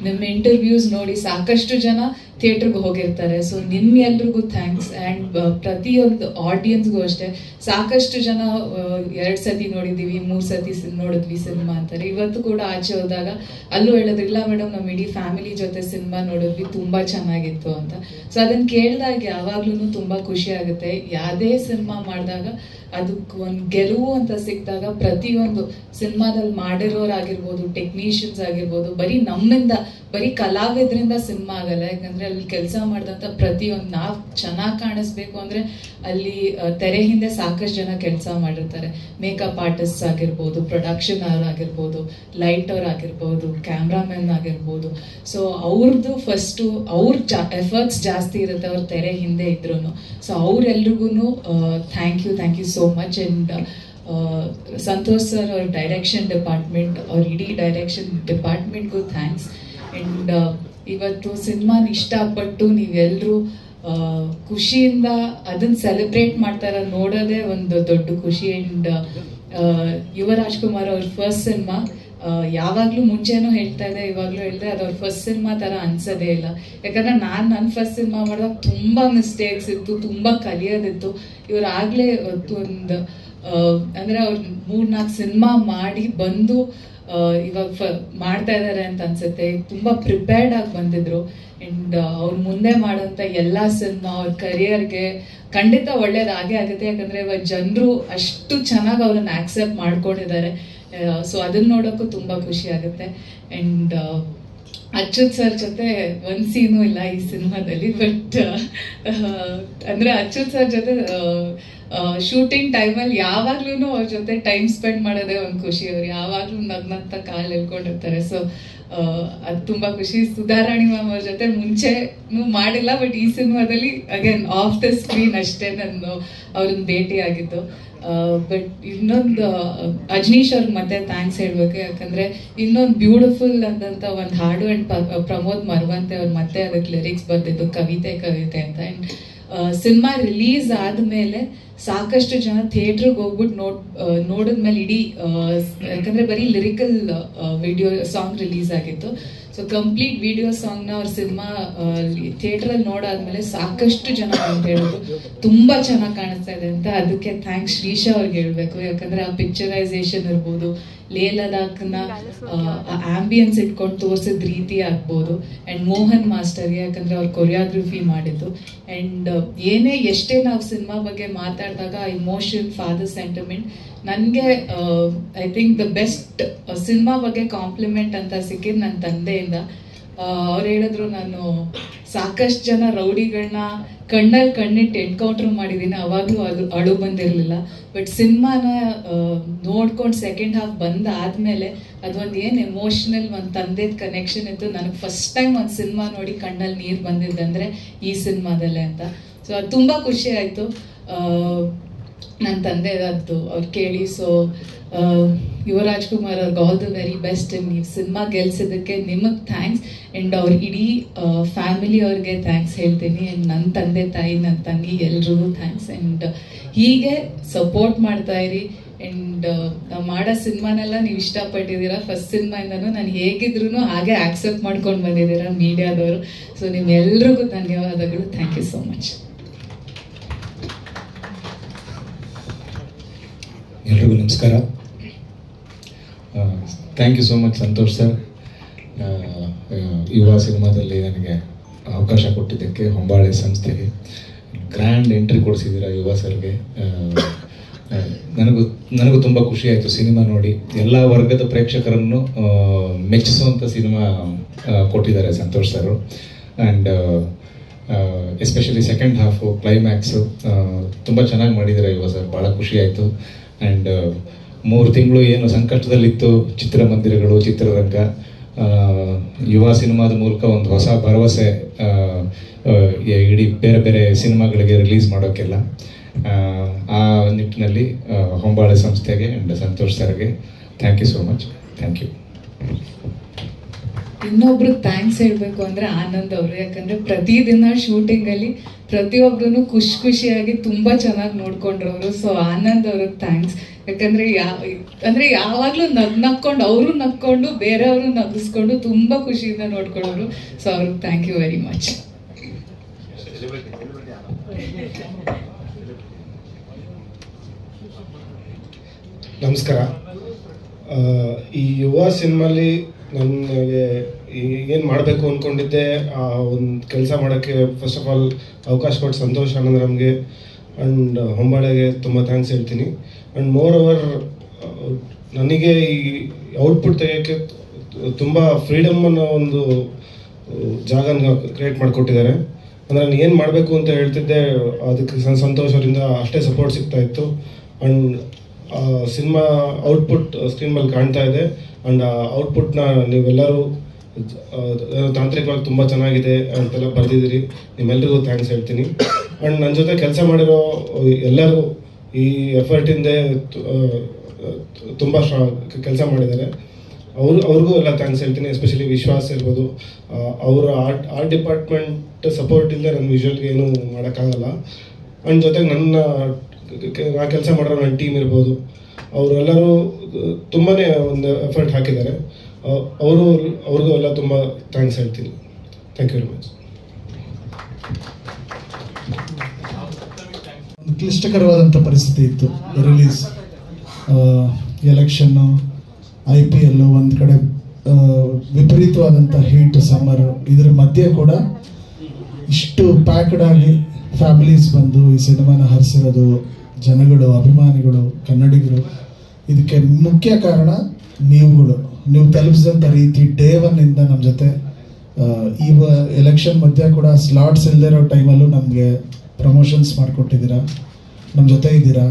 Speaker 10: ನಿಮ್ಮ ಇಂಟರ್ವ್ಯೂಸ್ ನೋಡಿ ಸಾಕಷ್ಟು ಜನ ಥಿಯೇಟ್ರಿಗೆ ಹೋಗಿರ್ತಾರೆ. ಸೊ ನಿಮ್ಗೆಲ್ರಿಗೂ ಥ್ಯಾಂಕ್ಸ್. ಆ್ಯಂಡ್ ಪ್ರತಿಯೊಂದು ಆಡಿಯನ್ಸ್ಗೂ ಅಷ್ಟೇ, ಸಾಕಷ್ಟು ಜನ 2 ಸತಿ ನೋಡಿದ್ದೀವಿ, 3 ಸತಿ ನೋಡಿದ್ವಿ ಸಿನಿಮಾ ಅಂತಾರೆ. ಇವತ್ತು ಕೂಡ ಆಚೆ ಹೋದಾಗ ಅಲ್ಲೂ ಹೇಳಿದ್ರು, ಇಲ್ಲ ಮೇಡಮ್ ನಮ್ಮ ಇಡೀ ಫ್ಯಾಮಿಲಿ ಜೊತೆ ಸಿನಿಮಾ ನೋಡಿದ್ವಿ, ತುಂಬ ಚೆನ್ನಾಗಿತ್ತು ಅಂತ. ಸೊ ಅದನ್ನು ಕೇಳಿದಾಗ ಯಾವಾಗ್ಲೂ ತುಂಬ ಖುಷಿ ಆಗುತ್ತೆ. ಯಾವುದೇ ಸಿನಿಮಾ ಮಾಡಿದಾಗ ಅದಕ್ಕೆ ಒಂದು ಗೆಲುವು ಅಂತ ಸಿಕ್ಕಿದಾಗ ಪ್ರತಿಯೊಂದು ಸಿನಿಮಾದಲ್ಲಿ ಮಾಡಿರೋರಾಗಿರ್ಬೋದು, ಟೆಕ್ನಿಷಿಯನ್ಸ್ ಆಗಿರ್ಬೋದು, ಬರೀ ನಮ್ಮಿಂದ, ಬರೀ ಕಲಾವಿದರಿಂದ ಸಿನಿಮಾ ಆಗಲ್ಲ. ಯಾಕಂದರೆ ಅಲ್ಲಿ ಕೆಲಸ ಮಾಡಿದಂಥ ಪ್ರತಿಯೊಂದು ನಾವು ಚೆನ್ನಾಗಿ ಕಾಣಿಸ್ಬೇಕು ಅಂದರೆ ಅಲ್ಲಿ ತೆರೆ ಹಿಂದೆ ಸಾಕಷ್ಟು ಜನ ಕೆಲಸ ಮಾಡಿರ್ತಾರೆ. ಮೇಕಪ್ ಆರ್ಟಿಸ್ಟ್ ಆಗಿರ್ಬೋದು, ಪ್ರೊಡಕ್ಷನ್ ಆಗಿರ್ಬೋದು, ಲೈಟರ್ ಆಗಿರ್ಬೋದು, ಕ್ಯಾಮ್ರಾಮನ್ ಆಗಿರ್ಬೋದು. ಸೊ ಅವ್ರದ್ದು ಫಸ್ಟು ಅವ್ರ ಎಫರ್ಟ್ಸ್ ಜಾಸ್ತಿ ಇರುತ್ತೆ ಅವ್ರ ತೆರೆ ಹಿಂದೆ ಇದ್ರೂ. ಸೊ ಅವರೆಲ್ರಿಗೂ thank you so much. And Santosh sir ಅವ್ರ ಡೈರೆಕ್ಷನ್ ಡಿಪಾರ್ಟ್ಮೆಂಟ್, ಅವ್ರ ಇಡೀ ಡೈರೆಕ್ಷನ್ ಡಿಪಾರ್ಟ್ಮೆಂಟ್ಗೂ ಥ್ಯಾಂಕ್ಸ್. ಆ್ಯಂಡ್ ಇವತ್ತು ಸಿನಿಮಾನ ಇಷ್ಟಪಟ್ಟು ನೀವೆಲ್ಲರೂ ಖುಷಿಯಿಂದ ಅದನ್ನ ಸೆಲೆಬ್ರೇಟ್ ಮಾಡ್ತಾರ ನೋಡೋದೇ ಒಂದು ದೊಡ್ಡ ಖುಷಿ. ಆ್ಯಂಡ್ ಯುವ ರಾಜ್ಕುಮಾರ್ ಅವ್ರ ಫಸ್ಟ್ ಸಿನಿಮಾ, ಯಾವಾಗಲೂ ಮುಂಚೆನೂ ಹೇಳ್ತಾ ಇದ್ದೆ, ಇವಾಗಲೂ ಹೇಳಿದೆ, ಅದು ಅವ್ರ ಫಸ್ಟ್ ಸಿನಿಮಾ ಥರ ಅನ್ಸೋದೇ ಇಲ್ಲ. ಯಾಕಂದರೆ ನನ್ನ ಫಸ್ಟ್ ಸಿನಿಮಾ ಮಾಡಿದಾಗ ತುಂಬ ಮಿಸ್ಟೇಕ್ಸ್ ಇತ್ತು, ತುಂಬ ಕಲಿಯೋದಿತ್ತು. ಇವ್ರು ಆಗಲೇ ಒಂದು ಅಂದರೆ ಅವ್ರು 3-4 ಸಿನಿಮಾ ಮಾಡಿ ಬಂದು ಇವಾಗ ಮಾಡ್ತಾ ಇದ್ದಾರೆ ಅಂತ ಅನ್ಸುತ್ತೆ. ತುಂಬ ಪ್ರಿಪೇರ್ಡ್ ಆಗಿ ಬಂದಿದ್ರು. ಆ್ಯಂಡ್ ಅವ್ರು ಮುಂದೆ ಮಾಡೋಂಥ ಎಲ್ಲ ಸಿನಿಮಾ ಅವ್ರ ಕರಿಯರ್ಗೆ ಖಂಡಿತ ಒಳ್ಳೇದಾಗೇ ಆಗುತ್ತೆ. ಯಾಕಂದರೆ ಇವಾಗ ಜನರು ಅಷ್ಟು ಚೆನ್ನಾಗಿ ಅವ್ರನ್ನ ಆಕ್ಸೆಪ್ಟ್ ಮಾಡ್ಕೊಂಡಿದ್ದಾರೆ. ಸೊ ಅದನ್ನ ನೋಡೋಕ್ಕೂ ತುಂಬ ಖುಷಿ ಆಗುತ್ತೆ. ಆ್ಯಂಡ್ ಅಚ್ಯುತ್ ಸರ್ ಜೊತೆ ಒಂದು ಸೀನು ಇಲ್ಲ ಈ ಸಿನಿಮಾದಲ್ಲಿ, ಬಟ್ ಅಂದರೆ ಅಚ್ಯುತ್ ಸರ್ ಜೊತೆ ಶೂಟಿಂಗ್ ಟೈಮಲ್ಲಿ ಯಾವಾಗ್ಲೂ ಅವ್ರ ಜೊತೆ ಟೈಮ್ ಸ್ಪೆಂಡ್ ಮಾಡೋದೇ ಒಂದು ಖುಷಿ. ಅವ್ರು ಯಾವಾಗಲೂ ನಗ್ನಂತ ಕಾಲು ಎಳ್ಕೊಂಡಿರ್ತಾರೆ. ಸೊ ಅದು ತುಂಬ ಖುಷಿ. ಸುಧಾರಾಣಿ ಮ್ಯಾಮ್ ಅವ್ರ ಜೊತೆ ಮುಂಚೆನೂ ಮಾಡಿಲ್ಲ, ಬಟ್ ಈ ಸಿನಿಮಾದಲ್ಲಿ ಅಗೇನ್ ಆಫ್ ದ ಸ್ಕ್ರೀನ್ ಅಷ್ಟೇ ನಾನು ಅವ್ರನ್ನ ಭೇಟಿ ಆಗಿದ್ದು. ಬಟ್ ಇನ್ನೊಂದು ಅಜ್ನೀಶ್ ಅವ್ರಿಗೆ ಮತ್ತೆ ಥ್ಯಾಂಕ್ಸ್ ಹೇಳಬೇಕು. ಯಾಕಂದರೆ ಇನ್ನೊಂದು ಬ್ಯೂಟಿಫುಲ್ ಅಂದಂಥ ಒಂದು ಹಾಡು. ಆ್ಯಂಡ್ ಪ್ರಮೋದ್ ಮರವಂತೆ ಅವ್ರು ಮತ್ತೆ ಅದಕ್ಕೆ ಲಿರಿಕ್ಸ್ ಬಂದಿದ್ದು ಕವಿತೆ ಅಂತ. ಆ್ಯಂಡ್ ಸಿನಿಮಾ ರಿಲೀಸ್ ಆದಮೇಲೆ ಸಾಕಷ್ಟು ಜನ ಥಿಯೇಟ್ರಿಗೆ ಹೋಗ್ಬಿಟ್ಟು ನೋಡಿದ್ಮೇಲೆ ಇಡೀ, ಯಾಕಂದರೆ ಬರೀ ಲಿರಿಕಲ್ ವಿಡಿಯೋ ಸಾಂಗ್ ರಿಲೀಸ್ ಆಗಿತ್ತು. ಸೊ ಕಂಪ್ಲೀಟ್ ವಿಡಿಯೋ ಸಾಂಗ್ನ ಅವ್ರ ಸಿನಿಮಾ ಥಿಯೇಟ್ರಲ್ಲಿ ನೋಡಾದ್ಮೇಲೆ ಸಾಕಷ್ಟು ಜನ ಅಂತ ಹೇಳಿದ್ರು ತುಂಬ ಚೆನ್ನಾಗಿ ಕಾಣಿಸ್ತಾ ಇದೆ ಅಂತ. ಅದಕ್ಕೆ ಥ್ಯಾಂಕ್ಸ್ ಶ್ರೀಶಾ ಅವ್ರಿಗೆ ಹೇಳ್ಬೇಕು. ಯಾಕಂದರೆ ಆ ಪಿಕ್ಚರೈಸೇಷನ್ ಇರ್ಬೋದು, ಲೇ ಲದಾಖ್ನ ಆಂಬಿಯನ್ಸ್ ಇಟ್ಕೊಂಡು ತೋರಿಸಿದ ರೀತಿ ಆಗ್ಬೋದು. ಆ್ಯಂಡ್ ಮೋಹನ್ ಮಾಸ್ಟರ್ಗೆ, ಯಾಕಂದರೆ ಅವ್ರು ಕೊರಿಯೋಗ್ರಫಿ ಮಾಡಿದ್ದು. ಆ್ಯಂಡ್ ಎಷ್ಟೇ ನಾವು ಸಿನಿಮಾ ಬಗ್ಗೆ ಮಾತಾಡಿದಾಗ ಇಮೋಷನ್, ಫಾದರ್ ಸೆಂಟಿಮೆಂಟ್, ನನಗೆ I think the best cinema ಬಗ್ಗೆ ಕಾಂಪ್ಲಿಮೆಂಟ್ ಅಂತ ಸಿಕ್ಕಿದ್ದು ನನ್ನ ತಂದೆಯಿಂದ. ಅವ್ರು ಹೇಳಿದ್ರು, ನಾನು ಸಾಕಷ್ಟು ಜನ ರೌಡಿಗಳನ್ನ ಕಣ್ಣಲ್ಲಿ ಕಣ್ಣಿಟ್ಟು ಎನ್ಕೌಂಟರ್ ಮಾಡಿದ್ದೀನಿ, ಅವಾಗಲೂ ಅಳು ಬಂದಿರಲಿಲ್ಲ. ಬಟ್ ಸಿನಿಮಾನ ನೋಡ್ಕೊಂಡು ಸೆಕೆಂಡ್ ಹಾಫ್ ಬಂದಾದ್ಮೇಲೆ ಅದೊಂದು ಏನು ಎಮೋಷ್ನಲ್ ಒಂದು ತಂದೆದ ಕನೆಕ್ಷನ್ ಇತ್ತು. ನನಗೆ ಫಸ್ಟ್ ಟೈಮ್ ಒಂದು ಸಿನಿಮಾ ನೋಡಿ ಕಣ್ಣಲ್ಲಿ ನೀರು ಬಂದಿದ್ದಂದರೆ ಈ ಸಿನಿಮಾದಲ್ಲೇ ಅಂತ. ಸೊ ಅದು ತುಂಬ ಖುಷಿ ಆಯಿತು ನನ್ನ ತಂದೆದದ್ದು ಅವ್ರು ಕೇಳಿ. ಸೊ ಯುವ ರಾಜ್ಕುಮಾರ್ ಅವ್ರಿಗೆ ಆಲ್ ದ ವೆರಿ ಬೆಸ್ಟ್. ನೀವು ಸಿನಿಮಾ ಗೆಲ್ಸಿದ್ದಕ್ಕೆ ನಿಮಗೆ ಥ್ಯಾಂಕ್ಸ್. ಆ್ಯಂಡ್ ಅವ್ರ ಇಡೀ ಫ್ಯಾಮಿಲಿ ಅವ್ರಿಗೆ ಥ್ಯಾಂಕ್ಸ್ ಹೇಳ್ತೀನಿ. ಆ್ಯಂಡ್ ನನ್ನ ತಂದೆ ತಾಯಿ, ನನ್ನ ತಂಗಿ ಎಲ್ರಿಗೂ ಥ್ಯಾಂಕ್ಸ್. ಆ್ಯಂಡ್ ಹೀಗೆ ಸಪೋರ್ಟ್ ಮಾಡ್ತಾ ಇರಿ. ಆ್ಯಂಡ್ ನಾವು ಮಾಡೋ ಸಿನಿಮಾನೆಲ್ಲ ನೀವು ಇಷ್ಟಪಟ್ಟಿದ್ದೀರಾ. ಫಸ್ಟ್ ಸಿನಿಮಾಯಿಂದನೂ ನಾನು ಹೇಗಿದ್ರು ಹಾಗೆ ಆಕ್ಸೆಪ್ಟ್ ಮಾಡ್ಕೊಂಡು ಬಂದಿದ್ದೀರಾ ಮೀಡಿಯಾದವರು. ಸೊ ನಿಮ್ಮೆಲ್ರಿಗೂ ಧನ್ಯವಾದಗಳು. Thank you so much.
Speaker 11: ಎಲ್ರಿಗೂ ನಮಸ್ಕಾರ. Thank you so much Santosh sir, Yuva ಸಿನಿಮಾದಲ್ಲಿ ನನಗೆ ಅವಕಾಶ ಕೊಟ್ಟಿದ್ದಕ್ಕೆ, ಹೊಂಬಾಳೆ ಸಂಸ್ಥೆಗೆ ಗ್ರ್ಯಾಂಡ್ ಎಂಟ್ರಿ ಕೊಡಿಸಿದ್ದೀರಾ ಯುವ ಸರ್ಗೆ. ನನಗೂ ತುಂಬ ಖುಷಿ ಆಯಿತು ಸಿನಿಮಾ ನೋಡಿ. ಎಲ್ಲ ವರ್ಗದ ಪ್ರೇಕ್ಷಕರನ್ನು ಮೆಚ್ಚಿಸುವಂಥ ಸಿನಿಮಾ ಕೊಟ್ಟಿದ್ದಾರೆ Santosh sir. And especially second half, climax ತುಂಬ ಚೆನ್ನಾಗಿ ಮಾಡಿದ್ದಾರೆ ಯುವ ಸರ್, ಭಾಳ ಖುಷಿ ಆಯಿತು. ಆ್ಯಂಡ್ 3 ತಿಂಗಳು ಏನು ಸಂಕಷ್ಟದಲ್ಲಿತ್ತು ಚಿತ್ರಮಂದಿರಗಳು, ಚಿತ್ರರಂಗ, ಯುವ ಸಿನಿಮಾದ ಮೂಲಕ ಒಂದು ಹೊಸ ಭರವಸೆ ಇಡೀ ಬೇರೆ ಬೇರೆ ಸಿನಿಮಾಗಳಿಗೆ ರಿಲೀಸ್ ಮಾಡೋಕ್ಕೆಲ್ಲ. ಆ ನಿಟ್ಟಿನಲ್ಲಿ ಹೊಂಬಾಳೆ ಸಂಸ್ಥೆಗೆ ಆ್ಯಂಡ್ ಸಂತೋಷ್ ಸರ್ಗೆ thank you so much. Thank you.
Speaker 10: ಇನ್ನೊಬ್ರಿಗೆ ಥ್ಯಾಂಕ್ಸ್ ಹೇಳಬೇಕು ಅಂದರೆ ಆನಂದ್ ಅವರು, ಯಾಕಂದರೆ ಪ್ರತಿದಿನ ಶೂಟಿಂಗಲ್ಲಿ ಪ್ರತಿಯೊಬ್ಬರೂ ಖುಷಿಯಾಗಿ ತುಂಬ ಚೆನ್ನಾಗಿ ನೋಡ್ಕೊಂಡ್ರವರು. ಸೊ ಆನಂದ್ ಅವ್ರಿಗೆ ಥ್ಯಾಂಕ್ಸ್, ಯಾಕಂದರೆ ಯಾವಾಗಲೂ ನಕ್ಕೊಂಡು ಅವರು ನಕ್ಕೊಂಡು ಬೇರೆಯವರು ನಗಿಸ್ಕೊಂಡು ತುಂಬ ಖುಷಿಯಿಂದ ನೋಡ್ಕೊಳ್ಳೋರು. ಸೊ ಅವ್ರಿಗೆ ಥ್ಯಾಂಕ್ ಯು ವೆರಿ ಮಚ್.
Speaker 12: ನಮಸ್ಕಾರ. ಈ ಯುವ ಸಿನಿಮಾಲಿ ನನಗೆ ಏನು ಮಾಡಬೇಕು ಅಂದ್ಕೊಂಡಿದ್ದೆ, ಒಂದು ಕೆಲಸ ಮಾಡೋಕ್ಕೆ ಫಸ್ಟ್ ಆಫ್ ಆಲ್ ಅವಕಾಶ ಕೊಟ್ಟು ಸಂತೋಷ್ ಆನಂದ್ ನಮಗೆ ಆ್ಯಂಡ್ ಹೊಂಬಾಳೆಗೆ ತುಂಬ ಥ್ಯಾಂಕ್ಸ್ ಹೇಳ್ತೀನಿ. ಆ್ಯಂಡ್ ಮೋರ್ ಓವರ್ ನನಗೆ ಈ ಔಟ್ಪುಟ್ ತೆಗೆಯೋಕ್ಕೆ ತುಂಬ ಫ್ರೀಡಮ್ ಅನ್ನೋ ಒಂದು ಜಾಗನ ಕ್ರಿಯೇಟ್ ಮಾಡಿಕೊಟ್ಟಿದ್ದಾರೆ. ಅಂದರೆ ನಾನು ಏನು ಮಾಡಬೇಕು ಅಂತ ಹೇಳ್ತಿದ್ದೆ ಅದಕ್ಕೆ ಸಂತೋಷ್ ಅವರಿಂದ ಅಷ್ಟೇ ಸಪೋರ್ಟ್ ಸಿಗ್ತಾ ಇತ್ತು. ಆ್ಯಂಡ್ ಸಿನಿಮಾ ಔಟ್ಪುಟ್ ಸ್ಕ್ರೀನ್ ಮೇಲೆ ಕಾಣ್ತಾ ಇದೆ. ಆ್ಯಂಡ್ ಆ ಔಟ್ಪುಟ್ನ ನೀವೆಲ್ಲರೂ ತಾಂತ್ರಿಕವಾಗಿ ತುಂಬ ಚೆನ್ನಾಗಿದೆ ಅಂತೆಲ್ಲ ಬರೆದಿದ್ದೀರಿ. ನಿಮ್ಮೆಲ್ಲರಿಗೂ ಥ್ಯಾಂಕ್ಸ್ ಹೇಳ್ತೀನಿ. ಆ್ಯಂಡ್ ನನ್ನ ಜೊತೆ ಕೆಲಸ ಮಾಡಿರೋ ಎಲ್ಲರೂ ಈ ಎಫರ್ಟಿಂದ ತುಂಬ ಕೆಲಸ ಮಾಡಿದ್ದಾರೆ. ಅವ್ರಿಗೂ ಎಲ್ಲ ಥ್ಯಾಂಕ್ಸ್ ಹೇಳ್ತೀನಿ. ಎಸ್ಪೆಷಲಿ ವಿಶ್ವಾಸ್ ಇರ್ಬೋದು, ಅವರ ಆರ್ಟ್ ಡಿಪಾರ್ಟ್ಮೆಂಟ್ ಸಪೋರ್ಟ್ ಇಲ್ಲದೆ ನನ್ನ ವಿಜುವಲ್ಗೆ ಏನೂ ಮಾಡೋಕ್ಕಾಗಲ್ಲ. ಆ್ಯಂಡ್ ಜೊತೆಗೆ ನಾ ಕೆಲಸ ಮಾಡಿರೋ ನನ್ನ ಟೀಮ್ ಇರ್ಬೋದು, ಅವರೆಲ್ಲರೂ ತುಂಬಾ ಒಂದು ಎಫರ್ಟ್ ಹಾಕಿದ್ದಾರೆ. ಅವ್ರಿಗೂ ಎಲ್ಲ ತುಂಬ ಥ್ಯಾಂಕ್ಸ್ ಹೇಳ್ತೀನಿ. Thank you very much.
Speaker 4: ಒಂದು ಕ್ಲಿಷ್ಟಕರವಾದಂಥ ಪರಿಸ್ಥಿತಿ ಇತ್ತು ರಿಲೀಸ್. ಎಲೆಕ್ಷನ್ನು, IPL, ಒಂದು ಕಡೆ ವಿಪರೀತವಾದಂಥ ಹೀಟ್ ಸಮ್ಮರ್, ಇದರ ಮಧ್ಯೆ ಕೂಡ ಇಷ್ಟು ಪ್ಯಾಕ್ಡ್ ಆಗಿ ಫ್ಯಾಮಿಲೀಸ್ ಬಂದು ಈ ಸಿನಿಮಾನ ಹರಿಸಿರೋದು, ಜನಗಳು, ಅಭಿಮಾನಿಗಳು, ಕನ್ನಡಿಗರು, ಇದಕ್ಕೆ ಮುಖ್ಯ ಕಾರಣ ನೀವು ತಲುಪಿಸಿದಂಥ ರೀತಿ. ಡೇ 1 ಇಂದ ನಮ್ಮ ಜೊತೆ ಈ ಎಲೆಕ್ಷನ್ ಮಧ್ಯೆ ಕೂಡ ಸ್ಲಾಟ್ಸ್ ಇಲ್ಲದೆ ಇರೋ ಟೈಮಲ್ಲೂ ನಮಗೆ ಪ್ರಮೋಷನ್ಸ್ ಮಾಡಿಕೊಟ್ಟಿದ್ದೀರಾ, ನಮ್ಮ ಜೊತೆ ಇದ್ದೀರಾ.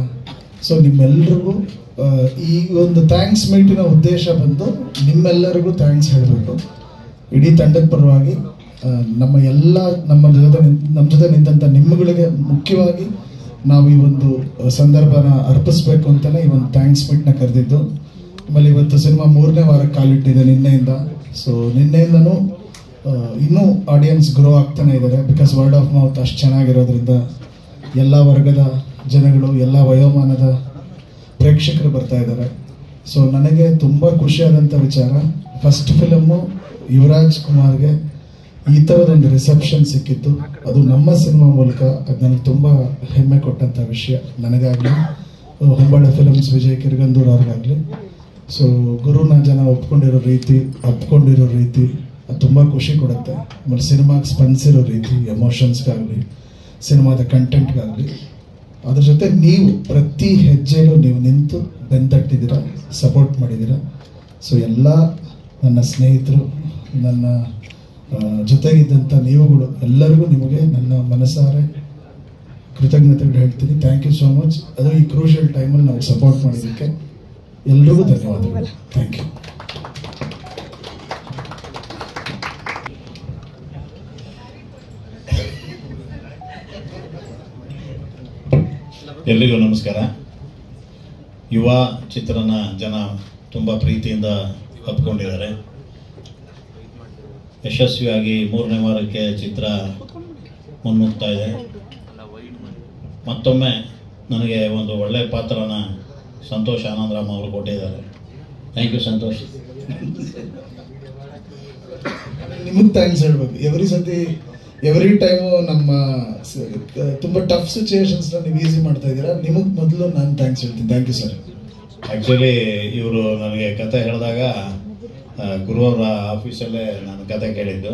Speaker 4: ಸೊ ನಿಮ್ಮೆಲ್ಲರಿಗೂ ಈ ಒಂದು ಥ್ಯಾಂಕ್ಸ್ ಮೀಟಿನ ಉದ್ದೇಶ ಬಂದು ನಿಮ್ಮೆಲ್ಲರಿಗೂ ಥ್ಯಾಂಕ್ಸ್ ಹೇಳಬೇಕು. ಇಡೀ ತಂಡದ ಪರವಾಗಿ ನಮ್ಮ ಜೊತೆ ನಿಂತ ನಿಮ್ಮಗಳಿಗೆ ಮುಖ್ಯವಾಗಿ ನಾವು ಈ ಒಂದು ಸಂದರ್ಭನ ಅರ್ಪಿಸ್ಬೇಕು ಅಂತಲೇ ಈ ಒಂದು ಥ್ಯಾಂಕ್ಸ್ ಮೀಟ್ನ ಕರೆದಿದ್ದು. ಆಮೇಲೆ ಇವತ್ತು ಸಿನಿಮಾ 3ನೇ ವಾರಕ್ಕೆ ಕಾಲಿಟ್ಟಿದೆ ನಿನ್ನೆಯಿಂದ. ಸೊ ನಿನ್ನೆಯಿಂದನೂ ಇನ್ನೂ ಆಡಿಯನ್ಸ್ ಗ್ರೋ ಆಗ್ತಾನೆ ಇದ್ದಾರೆ. ಬಿಕಾಸ್ ವರ್ಡ್ ಆಫ್ ಮೌತ್ ಅಷ್ಟು ಚೆನ್ನಾಗಿರೋದ್ರಿಂದ ಎಲ್ಲ ವರ್ಗದ ಜನಗಳು, ಎಲ್ಲ ವಯೋಮಾನದ ಪ್ರೇಕ್ಷಕರು ಬರ್ತಾ ಇದ್ದಾರೆ. ಸೊ ನನಗೆ ತುಂಬ ಖುಷಿಯಾದಂಥ ವಿಚಾರ, ಫಸ್ಟ್ ಫಿಲಮ್ಮು ಯುವರಾಜ್ ಕುಮಾರ್ಗೆ ಈ ಥರದೊಂದು ರಿಸೆಪ್ಷನ್ ಸಿಕ್ಕಿತ್ತು. ಅದು ನಮ್ಮ ಸಿನಿಮಾ ಮೂಲಕ. ಅದು ನನಗೆ ತುಂಬ ಹೆಮ್ಮೆ ಕೊಟ್ಟಂಥ ವಿಷಯ, ನನಗಾಗಲಿ, ಹೊಂಬಾಳೆ ಫಿಲಮ್ಸ್ ವಿಜಯ್ ಕಿರ್ಗಂದೂರ್ ಅವ್ರಿಗಾಗಲಿ. ಸೊ ಗುರುನ ಜನ ಒಪ್ಕೊಂಡಿರೋ ರೀತಿ ಅದು ತುಂಬ ಖುಷಿ ಕೊಡುತ್ತೆ. ಆಮೇಲೆ ಸಿನಿಮಾಗೆ ಸ್ಪಂದಿಸಿರೋ ರೀತಿ, ಎಮೋಷನ್ಸ್ಗಾಗಲಿ, ಸಿನಿಮಾದ ಕಂಟೆಂಟ್ಗಾಗಲಿ, ಅದ್ರ ಜೊತೆ ನೀವು ಪ್ರತಿ ಹೆಜ್ಜೆಯಲ್ಲೂ ನೀವು ನಿಂತು ಬೆಂತಟ್ಟಿದ್ದೀರ, ಸಪೋರ್ಟ್ ಮಾಡಿದ್ದೀರ. ಸೊ ಎಲ್ಲ ನನ್ನ ಸ್ನೇಹಿತರು, ನನ್ನ ಜೊತೆಗಿದ್ದಂಥ ನೀವುಗಳು ಎಲ್ಲರಿಗೂ ನಿಮಗೆ ನನ್ನ ಮನಸಾರೆ ಕೃತಜ್ಞತೆಗಳು ಹೇಳ್ತೀನಿ. Thank you so much. ಅದು ಈ ಕ್ರೂಷಿಯಲ್ ಟೈಮಲ್ಲಿ ನಾವು ಸಪೋರ್ಟ್ ಮಾಡೋದಕ್ಕೆ ಎಲ್ರಿಗೂ ಧನ್ಯವಾದಗಳು. Thank you.
Speaker 7: ಎಲ್ರಿಗೂ ನಮಸ್ಕಾರ. ಯುವ ಚಿತ್ರನ ಜನ ತುಂಬ ಪ್ರೀತಿಯಿಂದ ಒಪ್ಕೊಂಡಿದ್ದಾರೆ. ಯಶಸ್ವಿಯಾಗಿ 3ನೇ ವಾರಕ್ಕೆ ಚಿತ್ರ ಮುನ್ನುಗ್ತಾ ಇದೆ. ಮತ್ತೊಮ್ಮೆ ನನಗೆ ಒಂದು ಒಳ್ಳೆಯ ಪಾತ್ರನ ಸಂತೋಷ್ ಆನಂದರಾಮ್ ಅವರು ಕೊಟ್ಟಿದ್ದಾರೆ. Thank you Santosh.
Speaker 4: ನಿಮಗೆ ಥ್ಯಾಂಕ್ಸ್ ಹೇಳ್ಬೇಕು. ಎವ್ರಿ ಟೈಮು ನಮ್ಮ ತುಂಬ ಟಫ್ ಸಿಚುಯೇಷನ್ಸ್ನ ನೀವು ಈಸಿ ಮಾಡ್ತಾ ಇದ್ದೀರಾ. ನಿಮಗೆ ಮೊದಲು ನಾನು ಥ್ಯಾಂಕ್ಸ್ ಹೇಳ್ತೀನಿ. Thank you sir.
Speaker 7: ಆ್ಯಕ್ಚುಲಿ ಇವರು ನನಗೆ ಕತೆ ಹೇಳಿದಾಗ ಗುರುವರ ಆಫೀಸಲ್ಲೇ ನಾನು ಕತೆ ಕೇಳಿದ್ದು.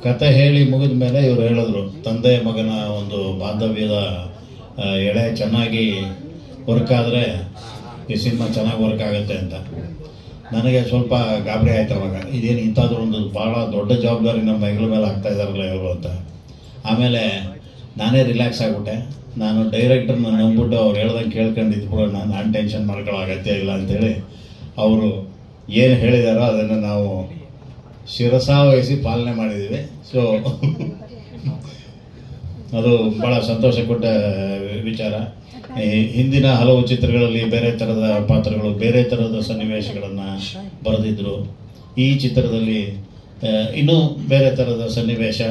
Speaker 7: ಕತೆ ಹೇಳಿ ಮುಗಿದ ಮೇಲೆ ಇವರು ಹೇಳಿದ್ರು, ತಂದೆ ಮಗನ ಒಂದು ಬಾಂಧವ್ಯದ ಎಳೆ ಚೆನ್ನಾಗಿ ವರ್ಕ್ ಆದರೆ ಈ ಸಿನಿಮಾ ಚೆನ್ನಾಗಿ ವರ್ಕ್ ಆಗುತ್ತೆ ಅಂತ. ನನಗೆ ಸ್ವಲ್ಪ ಗಾಬರಿ ಆಯ್ತು ಅವಾಗ, ಇದೇನು ಇಂಥಾದ್ರೂ ಒಂದು ಭಾಳ ದೊಡ್ಡ ಜವಾಬ್ದಾರಿ ನಮ್ಮ ಹೆಗಲ ಮೇಲೆ ಆಗ್ತಾ ಇದ್ದಾರಲ್ಲ ಇವರು ಅಂತ. ಆಮೇಲೆ ನಾನೇ ರಿಲ್ಯಾಕ್ಸ್ ಆಗಿಬಿಟ್ಟೆ. ನಾನು ಡೈರೆಕ್ಟರ್ನ ನಂಬಿಬಿಟ್ಟು ಅವ್ರು ಹೇಳ್ದಂಗೆ ಕೇಳ್ಕೊಂಡಿದ್ದು ನಾನು ಟೆನ್ಷನ್ ಮಾಡ್ಕೊಳ್ಳೋ ಅಗತ್ಯ ಇಲ್ಲ ಅಂತೇಳಿ ಅವರು ಏನು ಹೇಳಿದಾರೋ ಅದನ್ನು ನಾವು ಶಿರಸಾವಹಿಸಿ ಪಾಲನೆ ಮಾಡಿದ್ದೀವಿ. ಸೊ ಅದು ಭಾಳ ಸಂತೋಷ ಕೊಟ್ಟ ವಿಚಾರ. ಹಿಂದಿನ ಹಲವು ಚಿತ್ರಗಳಲ್ಲಿ ಬೇರೆ ಥರದ ಪಾತ್ರಗಳು, ಬೇರೆ ಥರದ ಸನ್ನಿವೇಶಗಳನ್ನು ಬರೆದಿದ್ದರು. ಈ ಚಿತ್ರದಲ್ಲಿ ಇನ್ನೂ ಬೇರೆ ಥರದ ಸನ್ನಿವೇಶ,